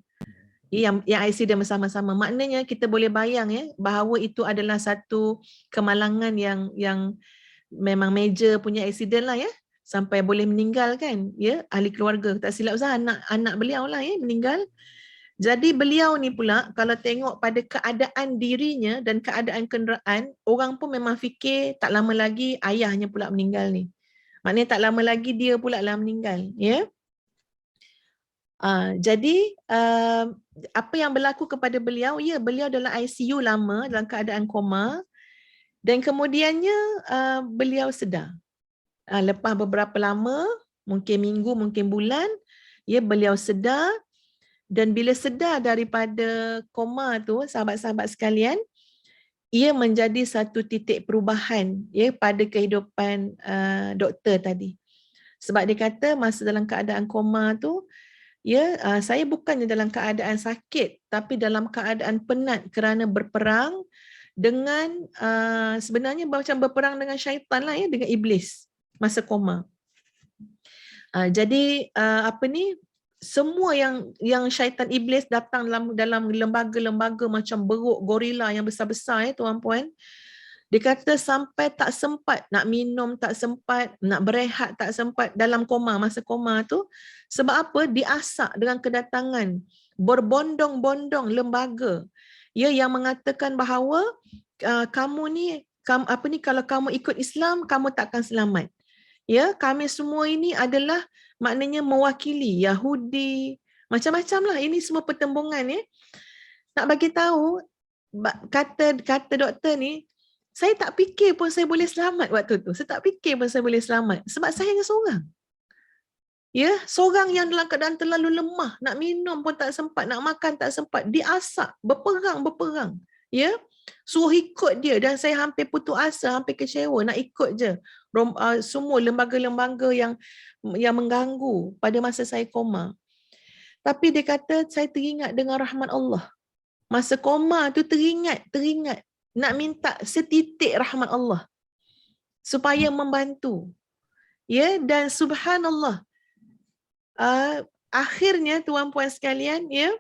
Yang aksiden bersama-sama. Maknanya kita boleh bayang, ya, bahawa itu adalah satu kemalangan yang memang major punya aksiden lah, ya. Sampai boleh meninggal kan, ya, ahli keluarga. Tak silap Ustaz, anak beliau lah, ya, meninggal. Jadi beliau ni pula kalau tengok pada keadaan dirinya dan keadaan kenderaan, orang pun memang fikir tak lama lagi ayahnya pula meninggal ni. Maknanya tak lama lagi dia pula lah meninggal, ya. Jadi apa yang berlaku kepada beliau, ya, beliau dalam ICU lama dalam keadaan koma, dan kemudiannya beliau sedar. Lepas beberapa lama, mungkin minggu, mungkin bulan, ya, beliau sedar. Dan bila sedar daripada koma tu, sahabat-sahabat sekalian, ia menjadi satu titik perubahan, ya, pada kehidupan doktor tadi. Sebab dia kata masa dalam keadaan koma tu, ya, saya bukannya dalam keadaan sakit, tapi dalam keadaan penat kerana berperang dengan sebenarnya macam berperang dengan syaitan lah, ya, dengan iblis masa koma. Jadi semua yang syaitan iblis datang dalam lembaga-lembaga macam beruk gorila yang besar-besar, ya, tuan-puan. Dia kata sampai tak sempat nak minum, tak sempat nak berehat, tak sempat dalam koma, masa koma tu. Sebab apa? Diasak dengan kedatangan berbondong-bondong lembaga, ya, yang mengatakan bahawa kamu ni kalau kamu ikut Islam, kamu takkan selamat. Ya, kami semua ini adalah maknanya mewakili Yahudi, macam-macam lah. Ini semua pertembungan, ya. Nak bagi tahu, kata doktor ni, saya tak fikir pun saya boleh selamat waktu tu. Saya tak fikir pun saya boleh selamat. Sebab saya hanya seorang. Ya, seorang yang dalam keadaan terlalu lemah, nak minum pun tak sempat, nak makan tak sempat, diasak, berperang. Ya, suruh ikut dia, dan saya hampir putus asa, hampir kecewa, nak ikut je semua lembaga-lembaga yang mengganggu pada masa saya koma. Tapi dia kata saya teringat dengan rahmat Allah. Masa koma tu teringat nak minta setitik rahmat Allah supaya membantu. Ya, dan subhanallah, akhirnya tuan-puan sekalian, ya,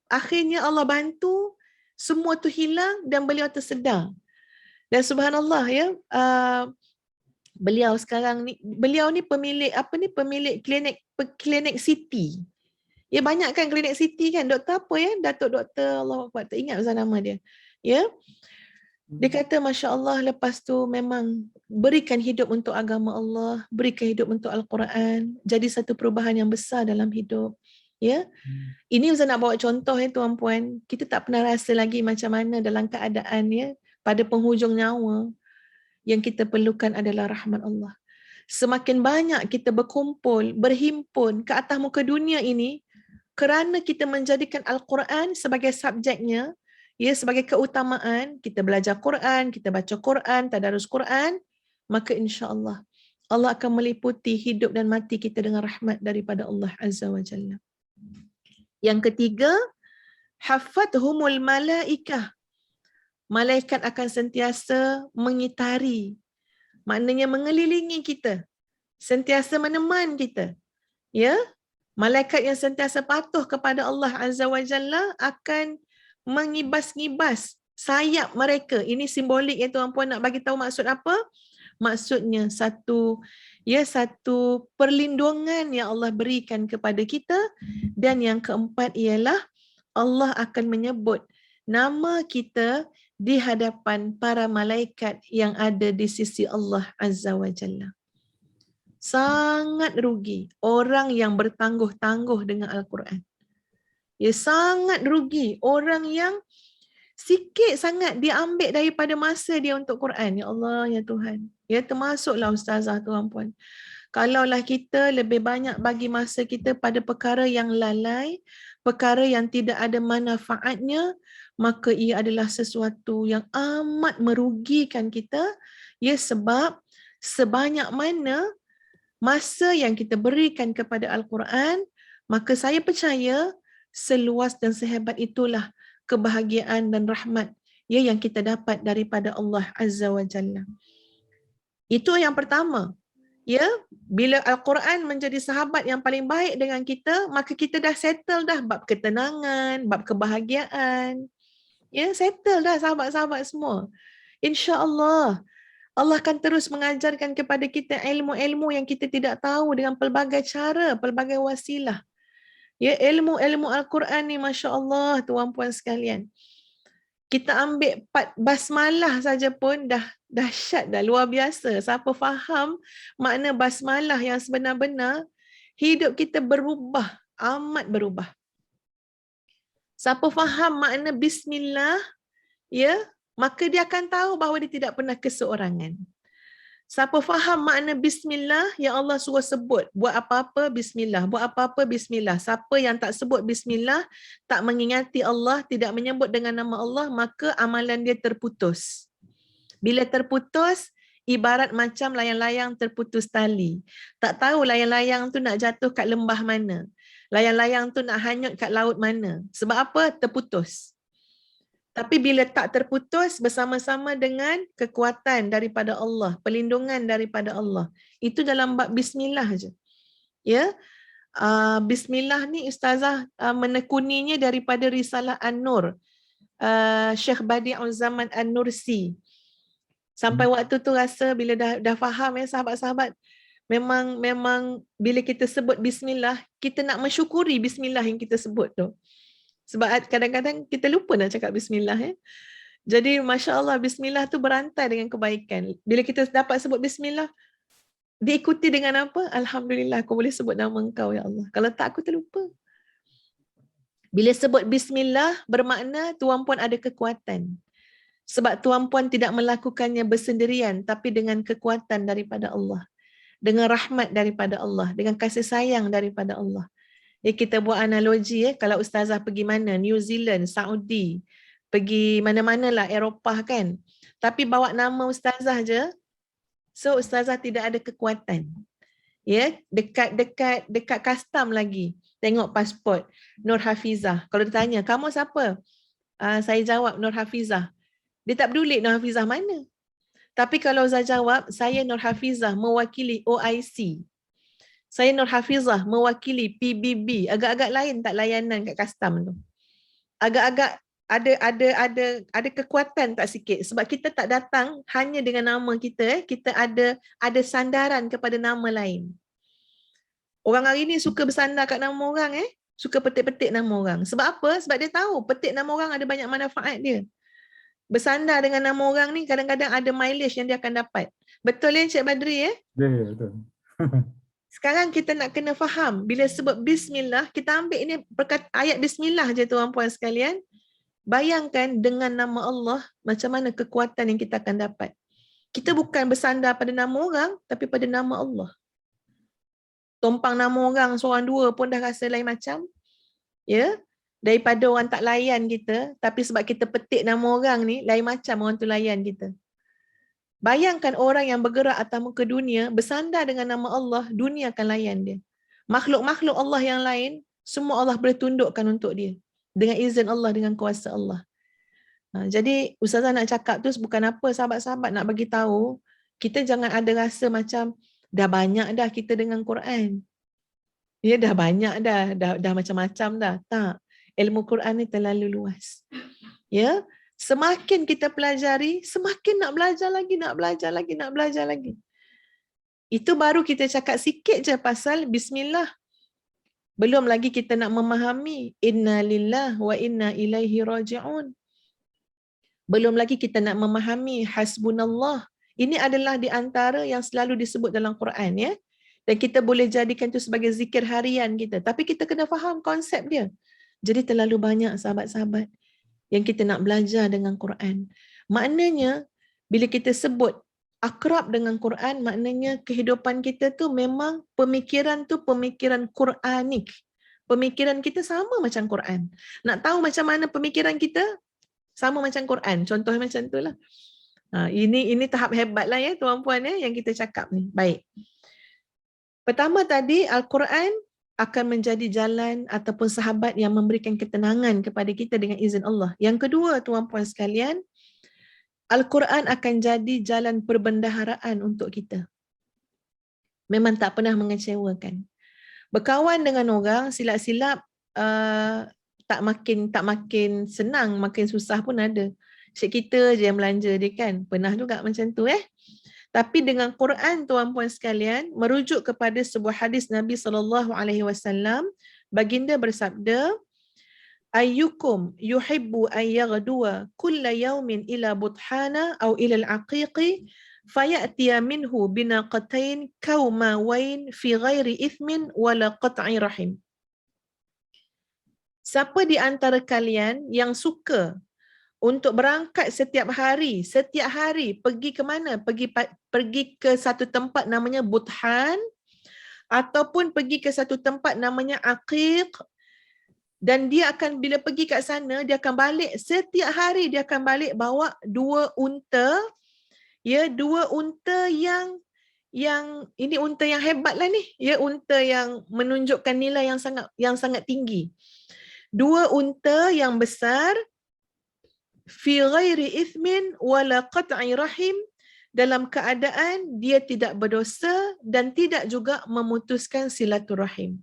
akhirnya Allah bantu, semua tu hilang dan beliau tersedar. Dan subhanallah, ya, beliau ni pemilik klinik City. Ya, banyak kan klinik City kan, doktor apa, ya, Datuk Doktor, Allah Akbar, tak ingat pasal nama dia. Ya. Dia kata masya-Allah, lepas tu memang berikan hidup untuk agama Allah, berikan hidup untuk Al-Quran, jadi satu perubahan yang besar dalam hidup. Ya. Ini Ustaz nak bawa contoh, ya, tuan-puan, kita tak pernah rasa lagi macam mana dalam keadaan, ya, pada penghujung nyawa, yang kita perlukan adalah rahmat Allah. Semakin banyak kita berkumpul, berhimpun ke atas muka dunia ini, kerana kita menjadikan Al-Quran sebagai subjeknya, ya, sebagai keutamaan, kita belajar Quran, kita baca Quran, tadarus Quran, maka insya-Allah Allah akan meliputi hidup dan mati kita dengan rahmat daripada Allah Azza wa Jalla. Yang ketiga, hafathumul malaikah. Malaikat akan sentiasa mengitari, maknanya mengelilingi kita, sentiasa meneman kita. Ya, malaikat yang sentiasa patuh kepada Allah Azza wa Jalla akan mengibas-ngibas sayap mereka. Ini simbolik ya tuan-puan, nak bagi tahu maksud apa? Maksudnya satu perlindungan yang Allah berikan kepada kita, dan yang keempat ialah Allah akan menyebut nama kita di hadapan para malaikat yang ada di sisi Allah Azza wa Jalla. Sangat rugi orang yang bertangguh-tangguh dengan Al-Quran. Ya, sangat rugi orang yang sikit sangat dia ambil daripada masa dia untuk Quran. Ya Allah, ya Tuhan. Ya, termasuklah ustazah tuan-puan. Kalaulah kita lebih banyak bagi masa kita pada perkara yang lalai, perkara yang tidak ada manfaatnya, maka ia adalah sesuatu yang amat merugikan kita. Ya, sebab sebanyak mana masa yang kita berikan kepada Al-Quran, maka saya percaya seluas dan sehebat itulah kebahagiaan dan rahmat ya yang kita dapat daripada Allah Azza wa Jalla. Itu yang pertama. Ya, bila Al-Quran menjadi sahabat yang paling baik dengan kita, maka kita dah settle dah bab ketenangan, bab kebahagiaan. Ya, settle dah sahabat-sahabat semua. Insya-Allah Allah akan terus mengajarkan kepada kita ilmu-ilmu yang kita tidak tahu dengan pelbagai cara, pelbagai wasilah. Ya, ilmu-ilmu Al-Quran ni masya-Allah tuan-puan sekalian. Kita ambil 4 basmalah saja pun dah dahsyat dah, luar biasa. Siapa faham makna basmalah yang sebenar-benar, hidup kita berubah, amat berubah. Siapa faham makna bismillah, ya, maka dia akan tahu bahawa dia tidak pernah keseorangan. Siapa faham makna bismillah, yang Allah suruh sebut, buat apa-apa bismillah, buat apa-apa bismillah. Siapa yang tak sebut bismillah, tak mengingati Allah, tidak menyebut dengan nama Allah, maka amalan dia terputus. Bila terputus, ibarat macam layang-layang terputus tali. Tak tahu layang-layang tu nak jatuh kat lembah mana. Layang-layang tu nak hanyut kat laut mana. Sebab apa? Terputus. Tapi bila tak terputus bersama-sama dengan kekuatan daripada Allah, perlindungan daripada Allah. Itu dalam bab bismillah je. Ya. Bismillah ni ustazah menekuninya daripada risalah An-Nur. Syekh Badi'ul Zaman An-Nursi. Sampai waktu tu rasa bila dah faham ya sahabat-sahabat, memang bila kita sebut bismillah, kita nak mensyukuri bismillah yang kita sebut tu. Sebab kadang-kadang kita lupa nak cakap bismillah ya. Jadi masya-Allah bismillah tu berantai dengan kebaikan. Bila kita dapat sebut bismillah, diikuti dengan apa? Alhamdulillah aku boleh sebut nama Engkau ya Allah. Kalau tak aku terlupa. Bila sebut bismillah bermakna tuan-puan ada kekuatan. Sebab tuan-puan tidak melakukannya bersendirian tapi dengan kekuatan daripada Allah. Dengan rahmat daripada Allah, dengan kasih sayang daripada Allah. Ya, kita buat analogi kalau ustazah pergi mana, New Zealand, Saudi, pergi mana-mana lah, Eropah kan. Tapi bawa nama ustazah je, so ustazah tidak ada kekuatan. Ya, dekat custom lagi. Tengok pasport, Nur Hafizah. Kalau dia tanya, kamu siapa? Saya jawab Nur Hafizah. Dia tak peduli Nur Hafizah mana. Tapi kalau saya jawab, saya Nur Hafizah mewakili OIC. Saya Nur Hafizah mewakili PBB, agak-agak lain tak layanan kat custom tu. Agak-agak ada kekuatan tak sikit sebab kita tak datang hanya dengan nama kita, kita ada sandaran kepada nama lain. Orang hari ni suka bersandar kat nama orang suka petik-petik nama orang. Sebab apa? Sebab dia tahu petik nama orang ada banyak manfaat dia. Bersandar dengan nama orang ni kadang-kadang ada mileage yang dia akan dapat. Betul ya Encik Badri Ya, betul. Sekarang kita nak kena faham, bila sebut bismillah, kita ambil ini ayat bismillah je tuan-puan sekalian. Bayangkan dengan nama Allah, macam mana kekuatan yang kita akan dapat. Kita bukan bersandar pada nama orang, tapi pada nama Allah. Tumpang nama orang seorang dua pun dah rasa lain macam. Ya, daripada orang tak layan kita, tapi sebab kita petik nama orang ni, lain macam orang tu layan kita. Bayangkan orang yang bergerak atas muka dunia, bersandar dengan nama Allah, dunia akan layan dia. Makhluk-makhluk Allah yang lain, semua Allah boleh tundukkan untuk dia. Dengan izin Allah, dengan kuasa Allah. Jadi Ustazah nak cakap tu bukan apa, sahabat-sahabat nak bagi tahu, kita jangan ada rasa macam, dah banyak dah kita dengan Quran. Ya, dah banyak dah macam-macam dah. Tak. Ilmu Quran ni terlalu luas. Ya, semakin kita pelajari, semakin nak belajar lagi. Itu baru kita cakap sikit je pasal bismillah. Belum lagi kita nak memahami inna lillah wa inna ilaihi raji'un. Belum lagi kita nak memahami hasbunallah. Ini adalah di antara yang selalu disebut dalam Quran, ya. Dan kita boleh jadikan itu sebagai zikir harian kita. Tapi kita kena faham konsep dia. Jadi terlalu banyak sahabat-sahabat yang kita nak belajar dengan Quran. Maknanya, bila kita sebut akrab dengan Quran, maknanya kehidupan kita tu memang pemikiran tu pemikiran Quranik. Pemikiran kita sama macam Quran. Nak tahu macam mana pemikiran kita? Sama macam Quran. Contohnya macam tu lah. Ini tahap hebat lah ya tuan-puan ya, yang kita cakap ni. Baik. Pertama tadi, Al-Quran akan menjadi jalan ataupun sahabat yang memberikan ketenangan kepada kita dengan izin Allah. Yang kedua, tuan-puan sekalian, Al-Quran akan jadi jalan perbendaharaan untuk kita. Memang tak pernah mengecewakan. Berkawan dengan orang, silap-silap tak makin senang, makin susah pun ada. Syed kita je yang belanja dia kan. Pernah juga macam tu Tapi dengan Quran tuan-puan sekalian, merujuk kepada sebuah hadis Nabi SAW, baginda bersabda, ayyukum yuhibbu an yaghduwa kulla yawmin ila buthana aw ila al-aqiqi fayatiya minhu binaqatain kaumawain fi ghairi ithmin wala qat'i rahim. Siapa di antara kalian yang suka untuk berangkat setiap hari pergi ke mana? Pergi ke satu tempat namanya Buthan, ataupun pergi ke satu tempat namanya Aqiq, dan dia akan bila pergi kat sana dia akan balik setiap hari, dia akan balik bawa dua unta yang ini unta yang hebat lah ni, unta yang menunjukkan nilai yang sangat tinggi. Dua unta yang besar, fi ghairi ithmin wala qat'i rahim, dalam keadaan dia tidak berdosa dan tidak juga memutuskan silaturahim.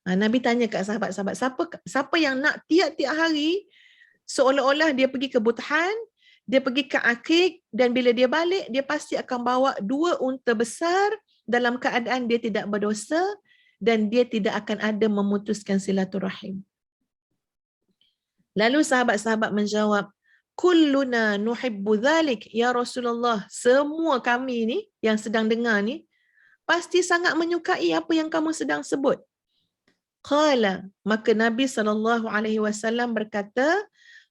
Nabi tanya kat sahabat-sahabat, siapa yang nak tiap-tiap hari seolah-olah dia pergi ke Buthan, dia pergi ke Aqiq, dan bila dia balik dia pasti akan bawa dua unta besar dalam keadaan dia tidak berdosa dan dia tidak akan ada memutuskan silaturahim. Lalu sahabat-sahabat menjawab, kulluna nuhibbu dhalik ya Rasulullah, semua kami ni yang sedang dengar ni pasti sangat menyukai apa yang kamu sedang sebut. Qala, maka Nabi SAW berkata,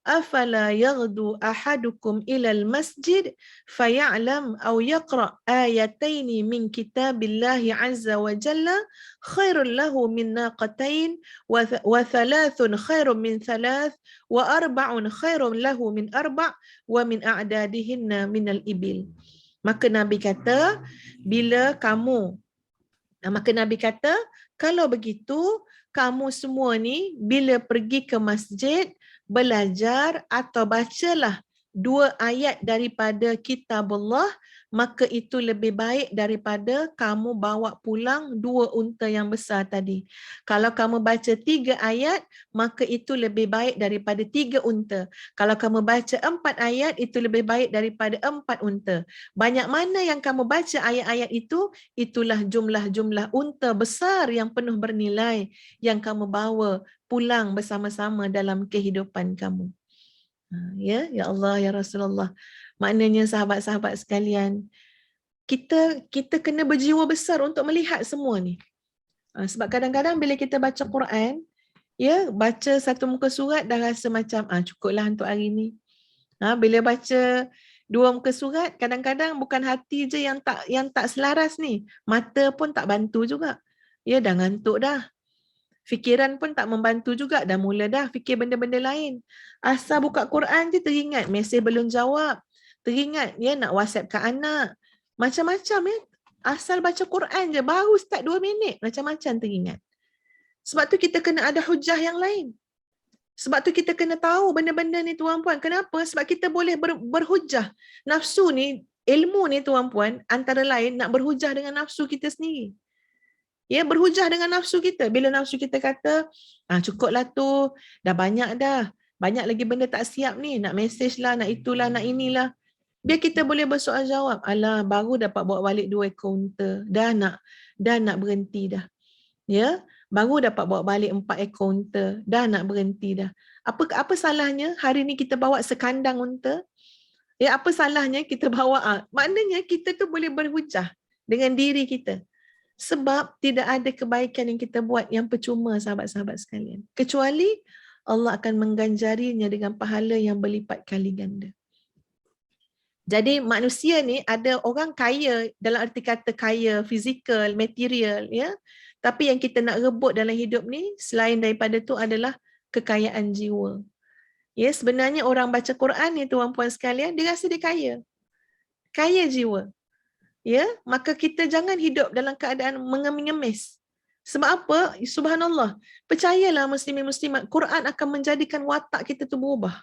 afala yaghdu ahadukum ilal masjid faya'lam aw yaqra ayataini min kitabillahi azza wa jalla khairul lahu min naqatain wa thalathun khairun min thalath wa arba'un khairun lahu min arba' wa min a'dadihinna minal ibil. Maka Nabi kata, kalau begitu kamu semua ni bila pergi ke masjid, belajar atau bacalah dua ayat daripada kitabullah, maka itu lebih baik daripada kamu bawa pulang dua unta yang besar tadi. Kalau kamu baca 3 ayat, maka itu lebih baik daripada 3 unta. Kalau kamu baca 4 ayat, itu lebih baik daripada 4 unta. Banyak mana yang kamu baca ayat-ayat itu, itulah jumlah-jumlah unta besar yang penuh bernilai yang kamu bawa pulang bersama-sama dalam kehidupan kamu. Ya Allah, ya Rasulullah. Maknanya sahabat-sahabat sekalian, kita kena berjiwa besar untuk melihat semua ni. Sebab kadang-kadang bila kita baca Quran, baca satu muka surat dah rasa macam cukuplah untuk hari ni. Bila baca Dua muka surat, kadang-kadang bukan hati je yang tak selaras ni. Mata pun tak bantu juga. Ya, dah ngantuk dah. Fikiran pun tak membantu juga. Dah mula dah fikir benda-benda lain. Asal buka Quran je teringat. Mesej belum jawab. Teringat ya nak WhatsApp kat anak. Macam-macam ya. Asal baca Quran je. Baru start 2 minit. Macam-macam teringat. Sebab tu kita kena ada hujah yang lain. Sebab tu kita kena tahu benda-benda ni tuan-puan. Kenapa? Sebab kita boleh berhujah. Nafsu ni, ilmu ni tuan-puan, antara lain nak berhujah dengan nafsu kita sendiri. Ya, berhujah dengan nafsu kita. Bila nafsu kita kata, cukuplah tu, dah banyak dah. Banyak lagi benda tak siap ni. Nak mesej lah, nak itulah, nak inilah. Biar kita boleh bersoal jawab. Alah, baru dapat bawa balik 2 ekor unta. Dah nak berhenti dah. Ya, baru dapat bawa balik 4 ekor unta. Dah nak berhenti dah. Apa salahnya hari ni kita bawa sekandang unta? Ya, apa salahnya kita bawa? Maknanya kita tu boleh berhujah dengan diri kita. Sebab tidak ada kebaikan yang kita buat yang percuma, sahabat-sahabat sekalian. Kecuali Allah akan mengganjarinya dengan pahala yang berlipat kali ganda. Jadi manusia ni ada orang kaya dalam arti kata kaya fizikal, material, ya. Tapi yang kita nak rebut dalam hidup ni selain daripada tu adalah kekayaan jiwa. Ya, sebenarnya orang baca Quran ni tuan-puan sekalian, dia rasa dia kaya. Kaya jiwa. Ya, maka kita jangan hidup dalam keadaan mengemis. Sebab apa? Subhanallah. Percayalah muslimin muslimat, Quran akan menjadikan watak kita tu berubah.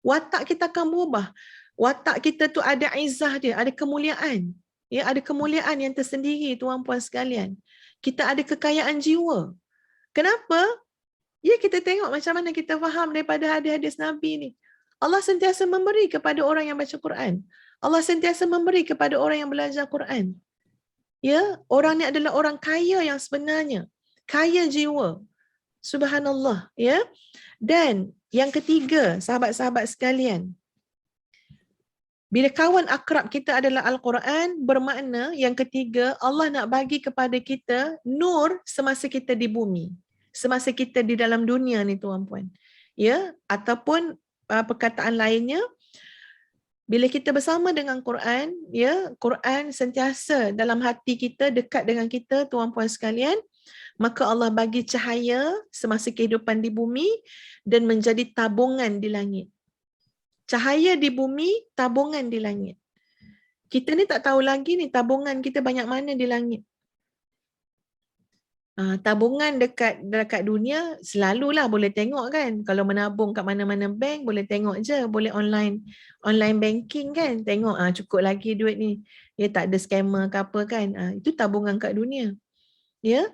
Watak kita akan berubah. Watak kita tu ada izzah dia, ada kemuliaan. Ya, ada kemuliaan yang tersendiri tuan-puan sekalian. Kita ada kekayaan jiwa. Kenapa? Ya, kita tengok macam mana kita faham daripada hadis-hadis Nabi ni. Allah sentiasa memberi kepada orang yang baca Quran. Allah sentiasa memberi kepada orang yang belajar Quran. Ya, orang ni adalah orang kaya yang sebenarnya. Kaya jiwa. Subhanallah, ya. Dan yang ketiga, sahabat-sahabat sekalian, bila kawan akrab kita adalah Al-Quran, bermakna yang ketiga, Allah nak bagi kepada kita nur semasa kita di bumi. Semasa kita di dalam dunia ni tuan-puan. Ya, ataupun perkataan lainnya, bila kita bersama dengan Quran, ya, Quran sentiasa dalam hati kita, dekat dengan kita tuan-puan sekalian, maka Allah bagi cahaya semasa kehidupan di bumi dan menjadi tabungan di langit. Cahaya di bumi, tabungan di langit. Kita ni tak tahu lagi ni tabungan kita banyak mana di langit. Tabungan dekat dunia selalulah boleh tengok kan. Kalau menabung kat mana-mana bank boleh tengok je, boleh online banking kan. Tengok cukup lagi duit ni. Ya, tak ada scammer ke apa kan. Itu tabungan kat dunia. Ya.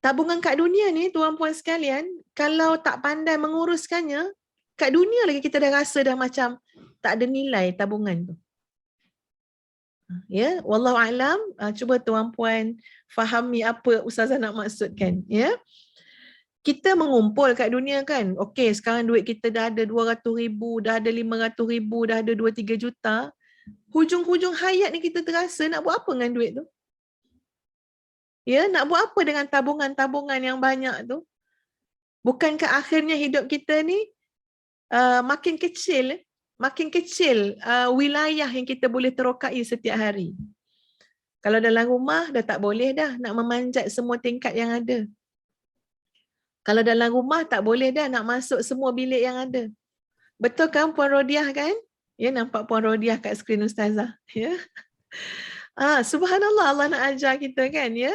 Tabungan kat dunia ni tuan-puan sekalian, kalau tak pandai menguruskannya, kat dunia lagi kita dah rasa dah macam tak ada nilai tabungan tu. Ya, wallahu alam, cuba tuan-puan fahami apa ustazah nak maksudkan, ya. Kita mengumpul kat dunia kan. Okey, sekarang duit kita dah ada 200,000, dah ada 500,000, dah ada 2-3 juta. Hujung-hujung hayat ni kita terasa nak buat apa dengan duit tu? Ya, nak buat apa dengan tabungan-tabungan yang banyak tu? Bukankah akhirnya hidup kita ni makin kecil wilayah yang kita boleh terokai setiap hari. Kalau dalam rumah dah tak boleh dah nak memanjat semua tingkat yang ada. Kalau dalam rumah tak boleh dah nak masuk semua bilik yang ada. Betul kan Puan Rodiah kan? Ya, nampak Puan Rodiah kat skrin ustazah. Ya. Subhanallah, Allah nak ajar kita kan, ya.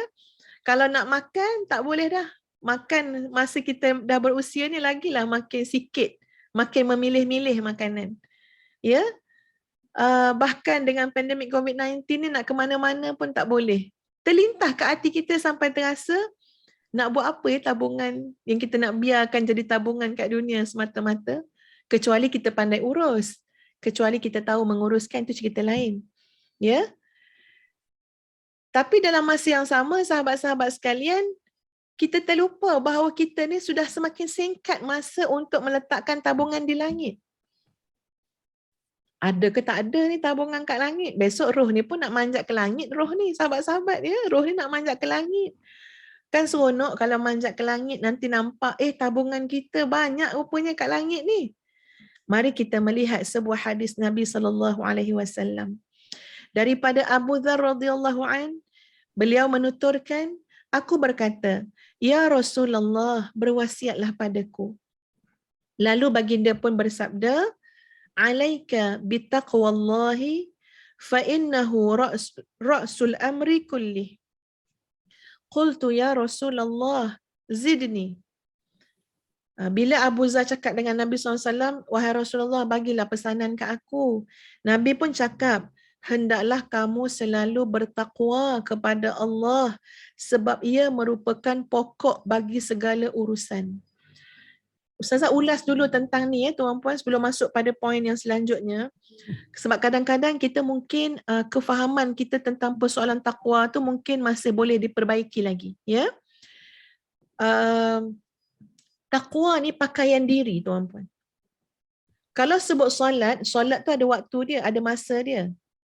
Kalau nak makan tak boleh dah. Makan masa kita dah berusia ni lagilah makin sikit, makin memilih-milih makanan. Ya. Bahkan dengan pandemik COVID-19 ni nak ke mana-mana pun tak boleh. Terlintas ke hati kita sampai terasa nak buat apa tabungan yang kita nak biarkan jadi tabungan kat dunia semata-mata, kecuali kita pandai urus, kecuali kita tahu menguruskan, itu cerita lain. Ya. Tapi dalam masa yang sama sahabat-sahabat sekalian, kita terlupa bahawa kita ni sudah semakin singkat masa untuk meletakkan tabungan di langit. Ada ke tak ada ni tabungan kat langit? Besok roh ni pun nak manjat ke langit, roh ni sahabat-sahabat, ya, roh ni nak manjat ke langit. Kan seronok kalau manjat ke langit nanti nampak tabungan kita banyak rupanya kat langit ni. Mari kita melihat sebuah hadis Nabi SAW. Daripada Abu Dzar radhiyallahu an, beliau menuturkan, aku berkata, ya Rasulullah, berwasiatlah padaku. Lalu baginda pun bersabda, alaika bitaqwallahi fa innahu ra'sul amri kullih. Qultu ya Rasulullah, zidni. Bila Abu Dzar cakap dengan Nabi SAW, wahai Rasulullah, bagilah pesanan ke aku. Nabi pun cakap, hendaklah kamu selalu bertakwa kepada Allah sebab ia merupakan pokok bagi segala urusan. Ustazah ulas dulu tentang ni tuan-puan sebelum masuk pada poin yang selanjutnya. Sebab kadang-kadang kita mungkin kefahaman kita tentang persoalan takwa tu mungkin masih boleh diperbaiki lagi. Ya. Takwa ni pakaian diri tuan-puan. Kalau sebut solat, solat tu ada waktu dia, ada masa dia.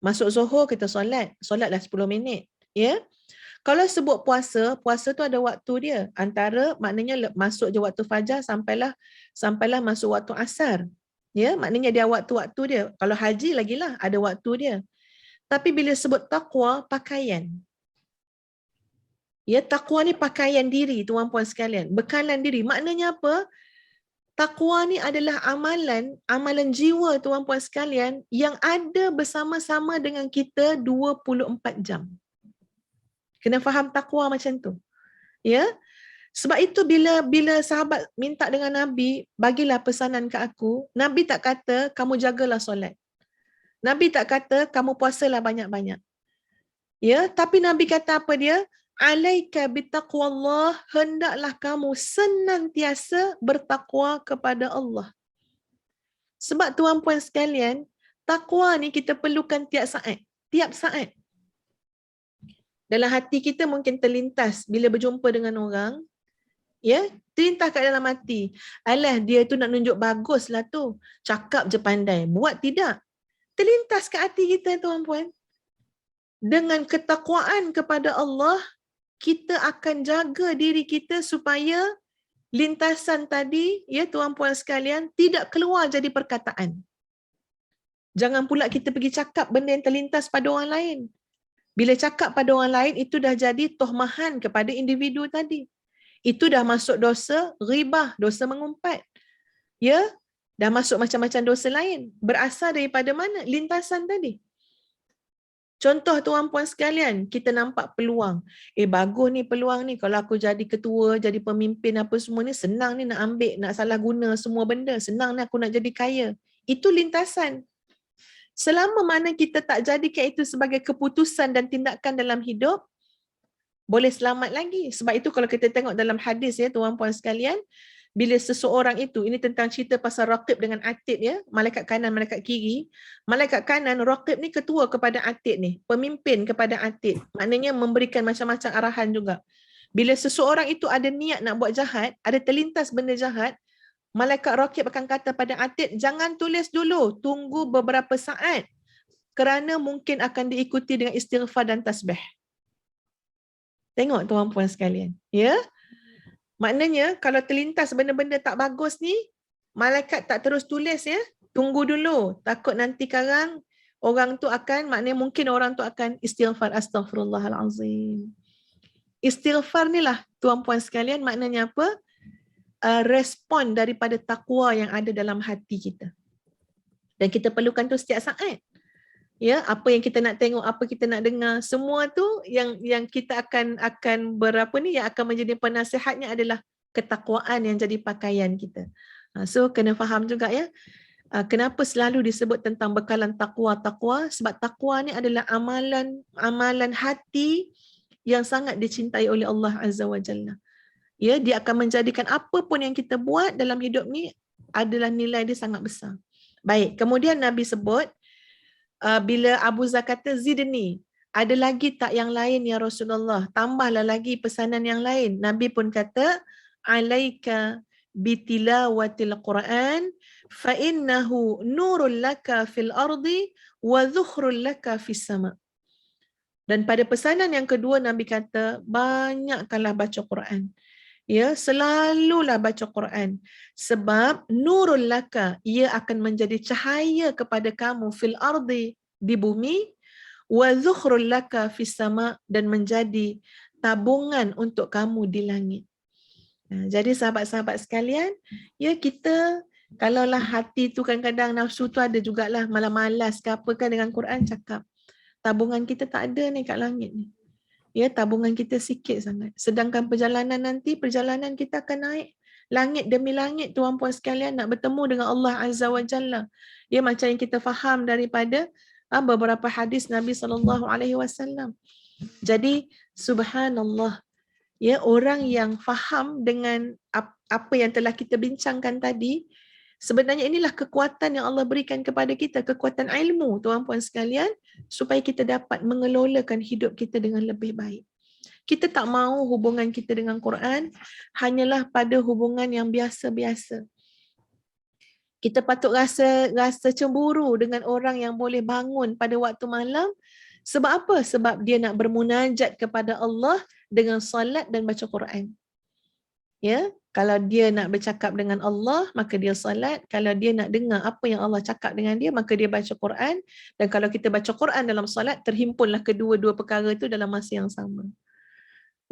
Masuk Zuhur kita solatlah 10 minit. Ya. Kalau sebut puasa, puasa tu ada waktu dia. Antara maknanya masuk je waktu fajar sampailah masuk waktu asar. Ya, maknanya dia waktu-waktu dia. Kalau haji lagilah ada waktu dia. Tapi bila sebut takwa, pakaian. Ya, takwa ni pakaian diri tuan-puan sekalian. Bekalan diri. Maknanya apa? Takwa ni adalah amalan jiwa tuan-puan sekalian yang ada bersama-sama dengan kita 24 jam. Kena faham takwa macam tu. Ya. Sebab itu bila sahabat minta dengan Nabi, bagilah pesanan ke aku, Nabi tak kata kamu jagalah solat. Nabi tak kata kamu puasalah banyak-banyak. Ya, tapi Nabi kata apa dia? Alaika bitaqwallah, hendaklah kamu senantiasa bertakwa kepada Allah. Sebab tuan-puan sekalian, takwa ni kita perlukan tiap saat. Tiap saat. Dalam hati kita mungkin terlintas bila berjumpa dengan orang, ya, terlintas kat dalam hati. Alah, dia tu nak nunjuk bagus lah tu. Cakap je pandai. Buat tidak. Terlintas kat hati kita tuan-puan. Dengan ketakwaan kepada Allah, kita akan jaga diri kita supaya lintasan tadi, ya tuan-puan sekalian, tidak keluar jadi perkataan. Jangan pula kita pergi cakap benda yang terlintas pada orang lain. Bila cakap pada orang lain, itu dah jadi tohmahan kepada individu tadi. Itu dah masuk dosa ghibah, dosa mengumpat. Ya, dah masuk macam-macam dosa lain. Berasal daripada mana? Lintasan tadi. Contoh tuan-puan sekalian, kita nampak peluang. Bagus ni peluang ni. Kalau aku jadi ketua, jadi pemimpin apa semua ni, senang ni nak ambil, nak salah guna semua benda. Senang ni aku nak jadi kaya. Itu lintasan. Selama mana kita tak jadikan itu sebagai keputusan dan tindakan dalam hidup, boleh selamat lagi. Sebab itu kalau kita tengok dalam hadis ya tuan-puan sekalian, bila seseorang itu, ini tentang cerita pasal Raqib dengan Atid ya, malaikat kanan, malaikat kiri. Malaikat kanan, Raqib ni ketua kepada Atid ni, pemimpin kepada Atid. Maknanya memberikan macam-macam arahan juga. Bila seseorang itu ada niat nak buat jahat, ada terlintas benda jahat, malaikat Raqib akan kata pada Atid, jangan tulis dulu, tunggu beberapa saat. Kerana mungkin akan diikuti dengan istighfar dan tasbih. Tengok tuan-puan sekalian. Ya. Maknanya kalau terlintas benda-benda tak bagus ni, malaikat tak terus tulis ya. Tunggu dulu. Takut nanti sekarang orang tu akan, maknanya mungkin orang tu akan istighfar, astaghfirullahalazim. Istighfar ni lah tuan-puan sekalian, maknanya apa? Respon daripada takwa yang ada dalam hati kita. Dan kita perlukan tu setiap saat. Ya, apa yang kita nak tengok, apa kita nak dengar, semua tu yang kita akan yang akan menjadi penasihatnya adalah ketakwaan yang jadi pakaian kita. So kena faham juga ya. Kenapa selalu disebut tentang bekalan takwa, sebab takwa ni adalah amalan hati yang sangat dicintai oleh Allah Azza wa Jalla. Ya, dia akan menjadikan apa pun yang kita buat dalam hidup ni adalah nilai dia sangat besar. Baik, kemudian Nabi sebut bila Abu Dzar kata zidni, ada lagi tak yang lain ya Rasulullah, tambahlah lagi pesanan yang lain. Nabi pun kata alaika bitilawatil Quran fa innahu nurul laka fil ardi wa dhukhrul laka fis sama. Dan pada pesanan yang kedua Nabi kata banyakkanlah baca Quran. Ya, selalulah baca Quran. Sebab nurul laka, ia akan menjadi cahaya kepada kamu fil ardi, di bumi, wa zukhrul laka fis sama, dan menjadi tabungan untuk kamu di langit. Jadi sahabat-sahabat sekalian, ya kita kalaulah hati tu kadang-kadang nafsu tu ada jugalah malas-malas ke apa kan dengan Quran cakap. Tabungan kita tak ada ni kat langit ni. Ya, tabungan kita sikit sangat. Sedangkan perjalanan nanti, perjalanan kita akan naik langit demi langit, tuan-puan sekalian, nak bertemu dengan Allah Azza wa Jalla. Ya, macam yang kita faham daripada beberapa hadis Nabi SAW. Jadi, subhanallah, ya, orang yang faham dengan apa yang telah kita bincangkan tadi, sebenarnya inilah kekuatan yang Allah berikan kepada kita, kekuatan ilmu, tuan-puan sekalian, supaya kita dapat mengelolakan hidup kita dengan lebih baik. Kita tak mahu hubungan kita dengan Quran hanyalah pada hubungan yang biasa-biasa. Kita patut rasa cemburu dengan orang yang boleh bangun pada waktu malam. Sebab apa? Sebab dia nak bermunajat kepada Allah dengan salat dan baca Quran. Ya, kalau dia nak bercakap dengan Allah, maka dia salat. Kalau dia nak dengar apa yang Allah cakap dengan dia, maka dia baca Quran. Dan kalau kita baca Quran dalam salat, terhimpunlah kedua-dua perkara itu dalam masa yang sama.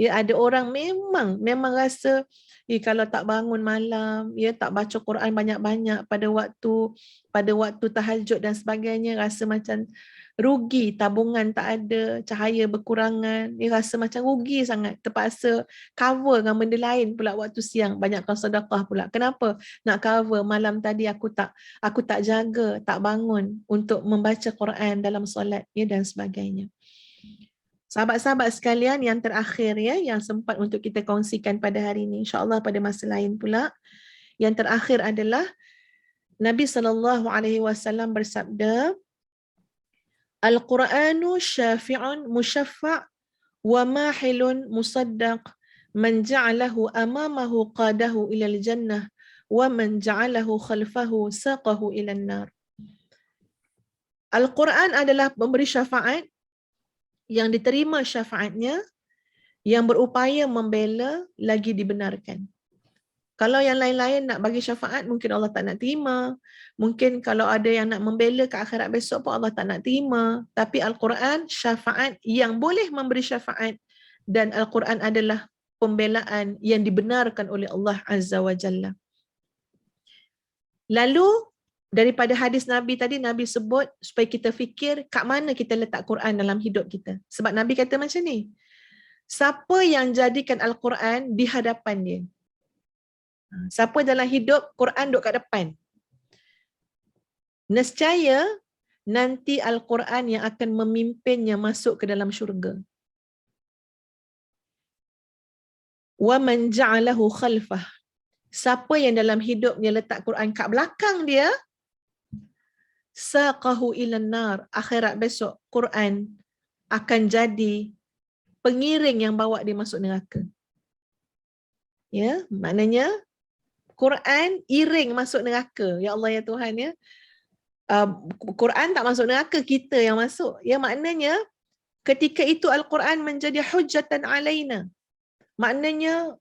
Ya, ada orang memang rasa kalau tak bangun malam, ya tak baca Quran banyak-banyak pada waktu tahajud dan sebagainya, rasa macam rugi, tabungan tak ada, cahaya berkurangan, dia rasa macam rugi sangat, terpaksa cover dengan benda lain pula waktu siang, banyakkan sedekah pula. Kenapa? Nak cover malam tadi aku tak jaga, tak bangun untuk membaca Quran dalam solat, ya, dan sebagainya. Sahabat-sahabat sekalian, yang terakhir, ya, yang sempat untuk kita kongsikan pada hari ini, insya-Allah pada masa lain pula. Yang terakhir adalah Nabi SAW bersabda, Al-Quranu syafi'un musyaffa' wa mahilun musaddaq, man ja'alahu amamahu qadahu ilal jannah wa man ja'alahu khalfahu saqahu ilan nar. Al-Quran adalah memberi syafaat, yang diterima syafaatnya, yang berupaya membela lagi dibenarkan. Kalau yang lain-lain nak bagi syafaat, mungkin Allah tak nak terima. Mungkin kalau ada yang nak membela ke akhirat besok pun Allah tak nak terima. Tapi Al-Quran syafaat yang boleh memberi syafaat, dan Al-Quran adalah pembelaan yang dibenarkan oleh Allah Azza wa Jalla. Lalu daripada hadis Nabi tadi, Nabi sebut supaya kita fikir kat mana kita letak Quran dalam hidup kita. Sebab Nabi kata macam ni, siapa yang jadikan Al-Quran di hadapan dia, siapa dalam hidup Quran duduk kat depan, nescaya nanti Al-Quran yang akan memimpinnya masuk ke dalam syurga. Wa man ja'alahu khalfah, siapa yang dalam hidupnya letak Quran kat belakang dia, saqahu ilan nar, akhirat besok Quran akan jadi pengiring yang bawa dia masuk neraka. Ya, maknanya Quran iring masuk neraka. Ya Allah, ya Tuhan, ya. Quran tak masuk neraka, kita yang masuk. Ya, maknanya ketika itu Al-Quran menjadi hujjatan alaina. Maknanya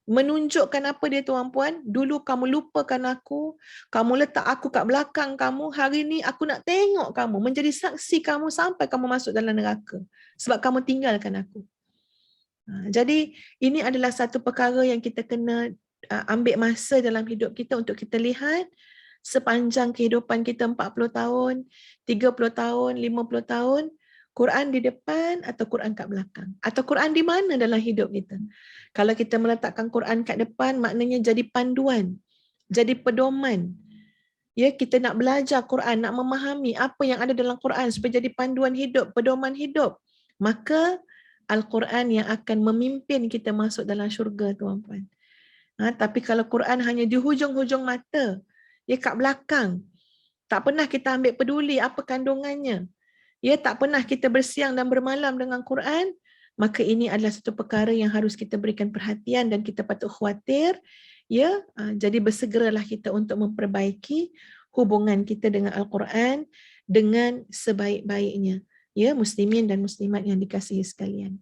menunjukkan apa dia, tuan-puan, dulu kamu lupakan aku, kamu letak aku kat belakang kamu, hari ni aku nak tengok kamu, menjadi saksi kamu sampai kamu masuk dalam neraka sebab kamu tinggalkan aku. Jadi ini adalah satu perkara yang kita kena ambil masa dalam hidup kita untuk kita lihat sepanjang kehidupan kita, 40 tahun, 30 tahun, 50 tahun, Quran di depan atau Quran kat belakang? Atau Quran di mana dalam hidup kita? Kalau kita meletakkan Quran kat depan, maknanya jadi panduan, jadi pedoman. Ya, kita nak belajar Quran, nak memahami apa yang ada dalam Quran supaya jadi panduan hidup, pedoman hidup. Maka Al-Quran yang akan memimpin kita masuk dalam syurga, tuan-puan. Tapi kalau Quran hanya di hujung-hujung mata, ya kat belakang, tak pernah kita ambil peduli apa kandungannya, ya tak pernah kita bersiang dan bermalam dengan Quran, maka ini adalah satu perkara yang harus kita berikan perhatian dan kita patut khawatir. Ya, jadi bersegeralah kita untuk memperbaiki hubungan kita dengan Al-Quran dengan sebaik-baiknya. Ya, muslimin dan muslimat yang dikasihi sekalian.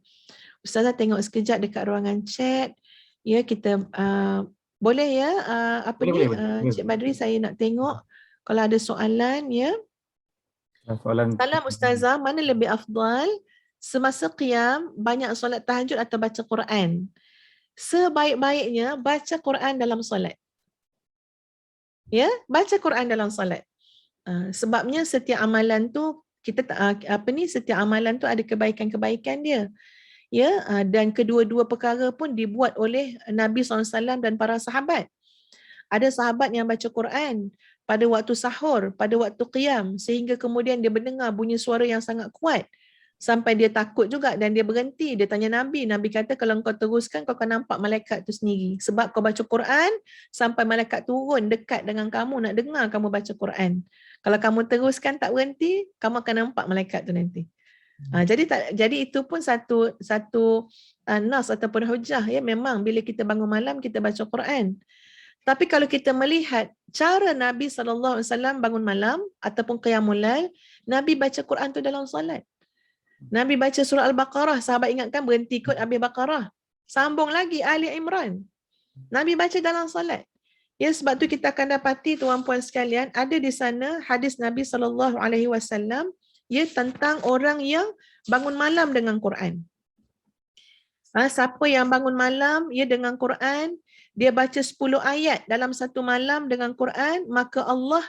Ustazah tengok sekejap dekat ruangan chat. Ya, kita boleh ya, Boleh. Cik Badri, saya nak tengok kalau ada soalan ya. Soalan. Salam Ustazah, mana lebih afdal semasa qiyam banyak solat tahajud atau baca Quran? Sebaik-baiknya baca Quran dalam solat. Ya, baca Quran dalam solat. Sebabnya setiap amalan tu setiap amalan tu ada kebaikan-kebaikan dia. Ya, dan kedua-dua perkara pun dibuat oleh Nabi SAW dan para sahabat. Ada sahabat yang baca Quran pada waktu sahur, pada waktu qiyam, sehingga kemudian dia mendengar bunyi suara yang sangat kuat. Sampai dia takut juga dan dia berhenti. Dia tanya Nabi. Nabi kata kalau kau teruskan kau akan nampak malaikat tu sendiri. Sebab kau baca Quran sampai malaikat turun dekat dengan kamu nak dengar kamu baca Quran. Kalau kamu teruskan tak berhenti, kamu akan nampak malaikat tu nanti. Jadi itu pun satu nas ataupun hujah ya, memang bila kita bangun malam kita baca Quran. Tapi kalau kita melihat cara Nabi SAW bangun malam ataupun qiyamul lail, Nabi baca Quran tu dalam solat. Nabi baca surah Al-Baqarah, sahabat ingatkan berhenti ikut habis Baqarah. Sambung lagi Ali Imran. Nabi baca dalam solat. Ya, sebab tu kita akan dapati tuan-puan sekalian, ada di sana hadis Nabi SAW ya, tentang orang yang bangun malam dengan Quran. Siapa yang bangun malam ya dengan Quran, dia baca 10 ayat dalam satu malam dengan Quran, maka Allah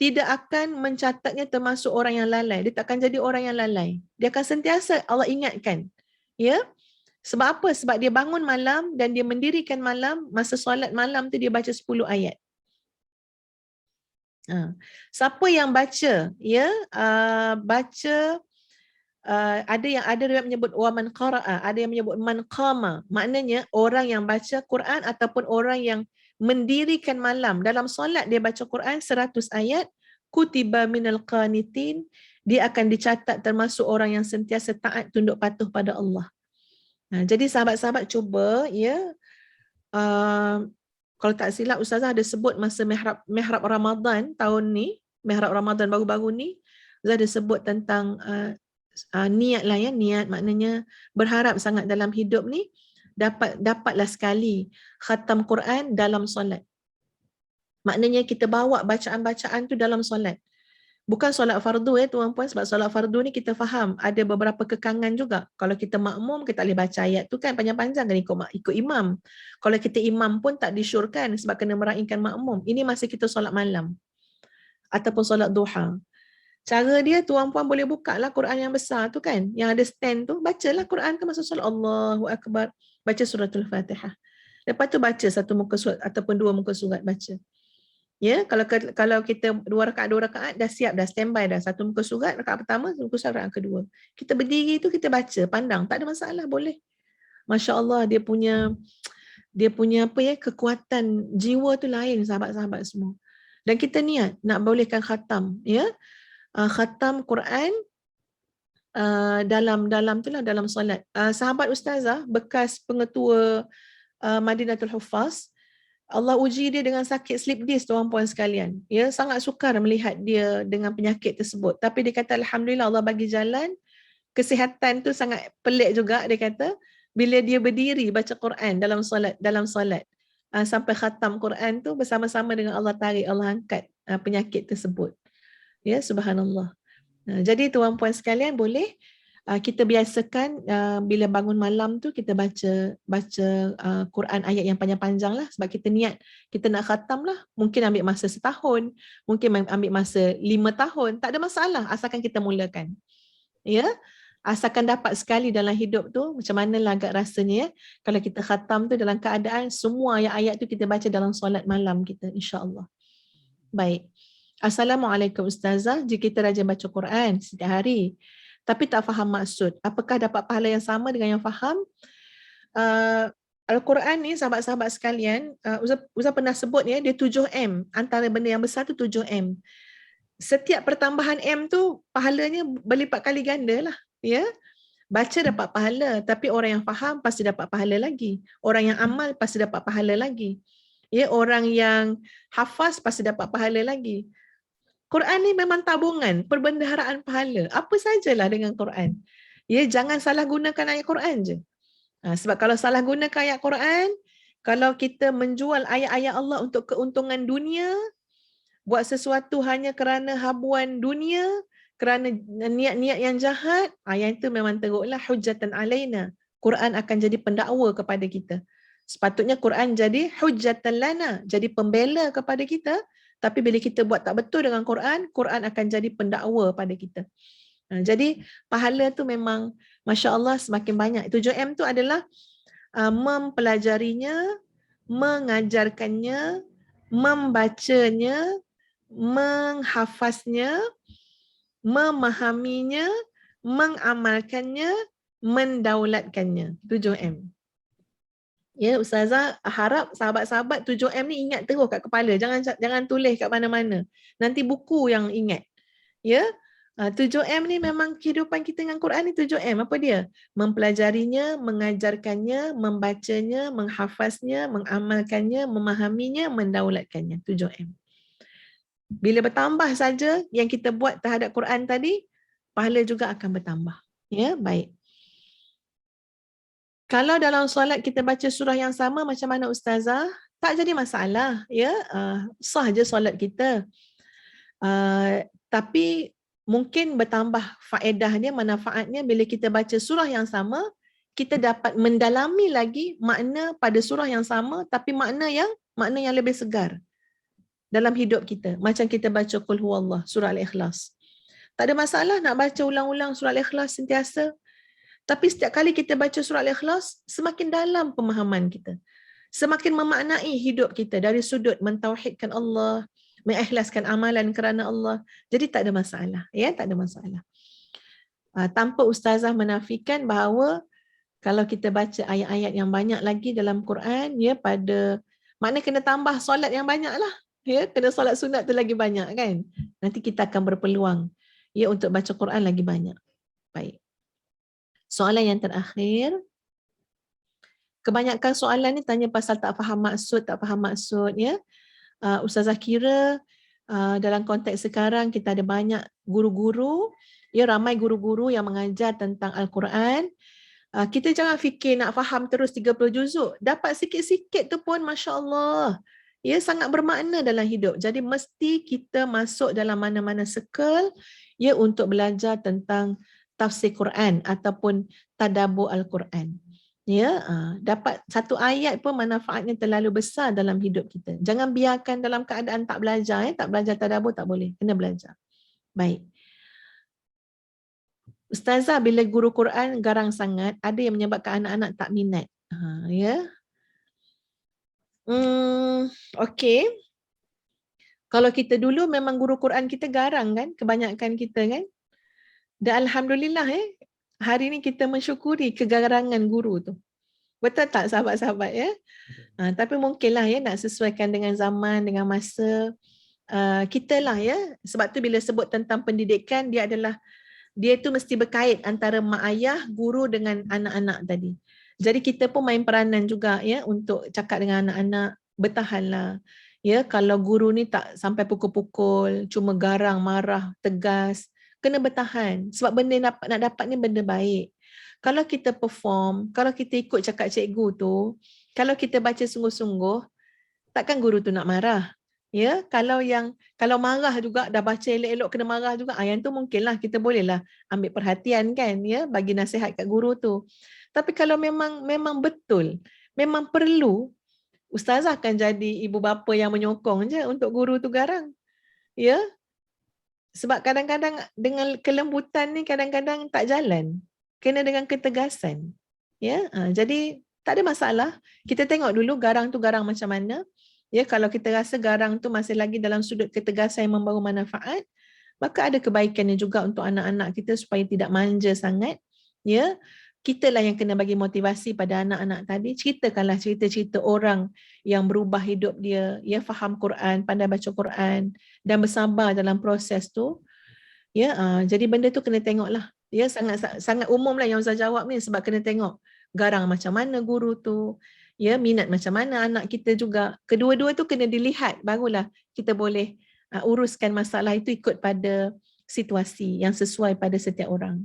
tidak akan mencatatnya termasuk orang yang lalai. Dia tak akan jadi orang yang lalai. Dia akan sentiasa Allah ingatkan. Ya. Sebab apa? Sebab dia bangun malam dan dia mendirikan malam, masa solat malam tu dia baca 10 ayat. Siapa yang baca ya, ada riwayat menyebut wa man qara'a, ada yang menyebut man qama. Maknanya orang yang baca Quran ataupun orang yang mendirikan malam dalam solat dia baca Quran 100 ayat, kutiba minal qanitin, dia akan dicatat termasuk orang yang sentiasa taat tunduk patuh pada Allah. Jadi sahabat-sahabat cuba ya, kalau tak silap Ustazah ada sebut masa mihrab Ramadan tahun ni, mihrab Ramadan baru-baru ni, Ustazah ada sebut tentang niat lah ya, niat maknanya berharap sangat dalam hidup ni dapatlah sekali khatam Quran dalam solat. Maknanya kita bawa bacaan-bacaan tu dalam solat. Bukan solat fardu ya tuan-puan, sebab solat fardu ni kita faham ada beberapa kekangan juga. Kalau kita makmum kita boleh baca ayat tu kan panjang-panjang kan ikut imam. Kalau kita imam pun tak disyorkan sebab kena meraihkan makmum. Ini masa kita solat malam ataupun solat duha. Cara dia tuan-puan boleh buka lah Quran yang besar tu kan, yang ada stand tu, bacalah Quran tu masa solat, Allahu Akbar, baca suratul Fatihah. Lepas tu baca satu muka surat ataupun dua muka surat baca. Ya, kalau kita dua rakaat dah siap dah, standby dah, satu muka surat rakaat pertama, satu muka surat rakaat kedua. Kita berdiri tu kita baca, pandang, tak ada masalah, boleh. Masya-Allah dia punya apa ya, kekuatan jiwa tu lain sahabat-sahabat semua. Dan kita niat nak bolehkan khatam ya. Khatam Quran dalam solat. Sahabat Ustazah bekas pengetua Madinatul Huffaz, Allah uji dia dengan sakit slip disc tuan-puan sekalian. Ya, sangat sukar melihat dia dengan penyakit tersebut. Tapi dia kata alhamdulillah Allah bagi jalan. Kesihatan tu sangat pelik juga dia kata bila dia berdiri baca Quran dalam solat. Sampai khatam Quran tu bersama-sama dengan Allah tarik, Allah angkat penyakit tersebut. Ya, subhanallah. Jadi tuan-puan sekalian boleh kita biasakan bila bangun malam tu kita baca Quran ayat yang panjang-panjang lah, sebab kita niat kita nak khatam lah. Mungkin ambil masa setahun, mungkin ambil masa 5 tahun, tak ada masalah asalkan kita mulakan. Ya, asalkan dapat sekali dalam hidup tu. Macam manalah agak rasanya ya kalau kita khatam tu dalam keadaan semua ayat-ayat tu kita baca dalam solat malam kita, insya-Allah. Baik. Assalamualaikum Ustazah, jika kita rajin baca Quran setiap hari tapi tak faham maksud, apakah dapat pahala yang sama dengan yang faham? Al-Quran ni sahabat-sahabat sekalian, Ustaz pernah sebut ya, dia 7M, antara benda yang besar tu 7M. Setiap pertambahan M tu pahalanya berlipat kali ganda lah ya. Baca dapat pahala, tapi orang yang faham pasti dapat pahala lagi. Orang yang amal pasti dapat pahala lagi. Ya, orang yang hafaz pasti dapat pahala lagi. Quran ni memang tabungan, perbendaharaan pahala. Apa sajalah dengan Quran. Ya, jangan salah gunakan ayat Quran je. Sebab kalau salah gunakan ayat Quran, Kalau kita menjual ayat-ayat Allah untuk keuntungan dunia, buat sesuatu hanya kerana habuan dunia, kerana niat-niat yang jahat, yang itu memang teruklah hujjatan alaina. Quran akan jadi pendakwa kepada kita. Sepatutnya Quran jadi hujjatan lana, jadi pembela kepada kita. Tapi bila kita buat tak betul dengan Quran, Quran akan jadi pendakwa pada kita. Jadi pahala tu memang Masya Allah semakin banyak. 7M tu adalah mempelajarinya, mengajarkannya, membacanya, menghafaznya, memahaminya, mengamalkannya, mendaulatkannya. 7M. Ya, Ustazah harap sahabat-sahabat 7M ni ingat terus kat kepala. Jangan tulis kat mana-mana. Nanti buku yang ingat. Ya, 7M ni memang kehidupan kita dengan Quran ni 7M. Apa dia? Mempelajarinya, mengajarkannya, membacanya, menghafaznya, mengamalkannya, memahaminya, mendaulatkannya. 7M. Bila bertambah saja yang kita buat terhadap Quran tadi, pahala juga akan bertambah. Ya, baik. Kalau dalam solat kita baca surah yang sama macam mana Ustazah, tak jadi masalah. Ya, sah je solat kita. Tapi mungkin bertambah faedahnya, manfaatnya bila kita baca surah yang sama, kita dapat mendalami lagi makna pada surah yang sama, tapi makna yang lebih segar dalam hidup kita. Macam kita baca Qul Huwallah, surah Al-Ikhlas. Tak ada masalah nak baca ulang-ulang surah Al-Ikhlas sentiasa. Tapi setiap kali kita baca surah Al-Ikhlas, semakin dalam pemahaman kita. Semakin memaknai hidup kita dari sudut mentauhidkan Allah, mengikhlaskan amalan kerana Allah. Jadi tak ada masalah. Ya, tak ada masalah. Tanpa Ustazah menafikan bahawa kalau kita baca ayat-ayat yang banyak lagi dalam Quran, ya pada makna kena tambah solat yang banyak lah. Ya, kena solat sunat tu lagi banyak kan. Nanti kita akan berpeluang ya untuk baca Quran lagi banyak. Baik. Soalan yang terakhir. Kebanyakan soalan ni tanya pasal tak faham maksud ya. Ustazah kira dalam konteks sekarang kita ada banyak guru-guru, ya ramai guru-guru yang mengajar tentang Al-Quran. Kita jangan fikir nak faham terus 30 juzuk. Dapat sikit-sikit tu pun masya-Allah. Ya sangat bermakna dalam hidup. Jadi mesti kita masuk dalam mana-mana circle ya untuk belajar tentang tafsir Quran ataupun tadabbur Al-Quran. Ya, dapat satu ayat pun manfaatnya terlalu besar dalam hidup kita. Jangan biarkan dalam keadaan tak belajar, tak belajar tadabbur tak boleh, kena belajar. Baik. Ustazah, bila guru Quran garang sangat, ada yang menyebabkan anak-anak tak minat. Ya. Okey. Kalau kita dulu memang guru Quran kita garang kan, kebanyakan kita kan. Dan alhamdulillah hari ni kita mensyukuri kegarangan guru tu. Betul tak sahabat-sahabat ya? Tapi mungkinlah ya nak sesuaikan dengan zaman, dengan masa. Kita lah ya. Sebab tu bila sebut tentang pendidikan, dia tu mesti berkait antara mak ayah, guru dengan anak-anak tadi. Jadi kita pun main peranan juga ya untuk cakap dengan anak-anak, bertahanlah. Ya, kalau guru ni tak sampai pukul-pukul, cuma garang, marah, tegas, kena bertahan. Sebab benda nak dapat ni benda baik. Kalau kita perform, kalau kita ikut cakap cikgu tu, kalau kita baca sungguh-sungguh, takkan guru tu nak marah. Ya, kalau marah juga dah baca elok-elok kena marah juga, yang tu mungkinlah kita bolehlah ambil perhatian kan ya, bagi nasihat kat guru tu. Tapi kalau memang betul, memang perlu, Ustazah akan jadi ibu bapa yang menyokong je untuk guru tu garang. Ya. Sebab kadang-kadang dengan kelembutan ni kadang-kadang tak jalan. Kena dengan ketegasan. Ya, jadi tak ada masalah. Kita tengok dulu garang tu garang macam mana. Ya, kalau kita rasa garang tu masih lagi dalam sudut ketegasan yang membawa manfaat, maka ada kebaikannya juga untuk anak-anak kita supaya tidak manja sangat. Ya, kitalah yang kena bagi motivasi pada anak-anak tadi. Ceritakanlah cerita-cerita orang yang berubah hidup dia, ya faham Quran, pandai baca Quran dan bersabar dalam proses tu. Ya, jadi benda tu kena tengoklah. Ya, sangat umumlah yang Ustaz jawab ni sebab kena tengok garang macam mana guru tu. Ya, minat macam mana anak kita juga. Kedua-dua tu kena dilihat barulah kita boleh uruskan masalah itu ikut pada situasi yang sesuai pada setiap orang.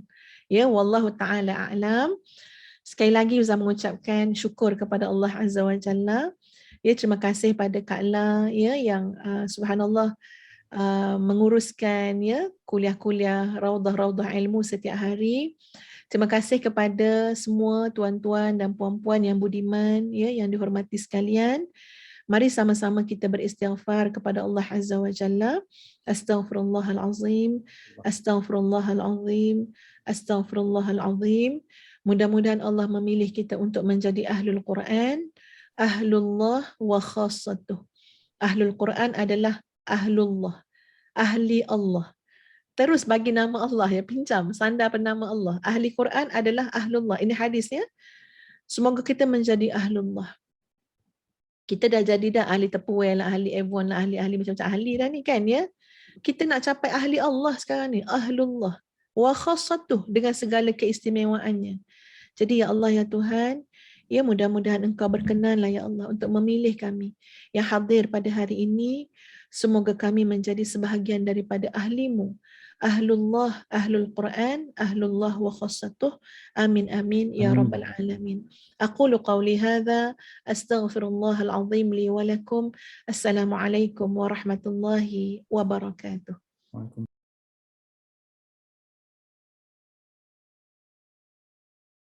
Ya, wallahu taala a'lam. Sekali lagi Ustaz mengucapkan syukur kepada Allah Azza wa Jalla. Ya, terima kasih pada Kak La ya yang subhanallah menguruskan ya kuliah-kuliah raudah-raudah ilmu setiap hari. Terima kasih kepada semua tuan-tuan dan puan-puan yang budiman ya yang dihormati sekalian. Mari sama-sama kita beristighfar kepada Allah Azza wa Jalla. Astaghfirullahalazim, astaghfirullahalazim, astaghfirullahalazim. Mudah-mudahan Allah memilih kita untuk menjadi ahlul Quran, ahlullah wa khassatuh. Ahlul Quran adalah ahlullah, ahli Allah. Terus bagi nama Allah ya, pinjam, sandar pada nama Allah. Ahli Quran adalah ahlullah. Ini hadisnya. Semoga kita menjadi ahlullah. Kita dah jadi dah ahli Tupperware lah, ahli Avon lah, ahli-ahli macam-macam ahli dah ni kan ya. Kita nak capai ahli Allah sekarang ni, ahlullah. Wa khassatuh, dengan segala keistimewaannya. Jadi ya Allah ya Tuhan, ya mudah-mudahan Engkau berkenanlah ya Allah untuk memilih kami yang hadir pada hari ini. Semoga kami menjadi sebahagian daripada ahlimu. Ahlullah, ahlul Quran, ahlullah wa khassatuh. Amin amin ya rabbal alamin. Aqulu qawli hadha, astaghfirullahal azim li wa lakum. Assalamualaikum warahmatullahi wabarakatuh.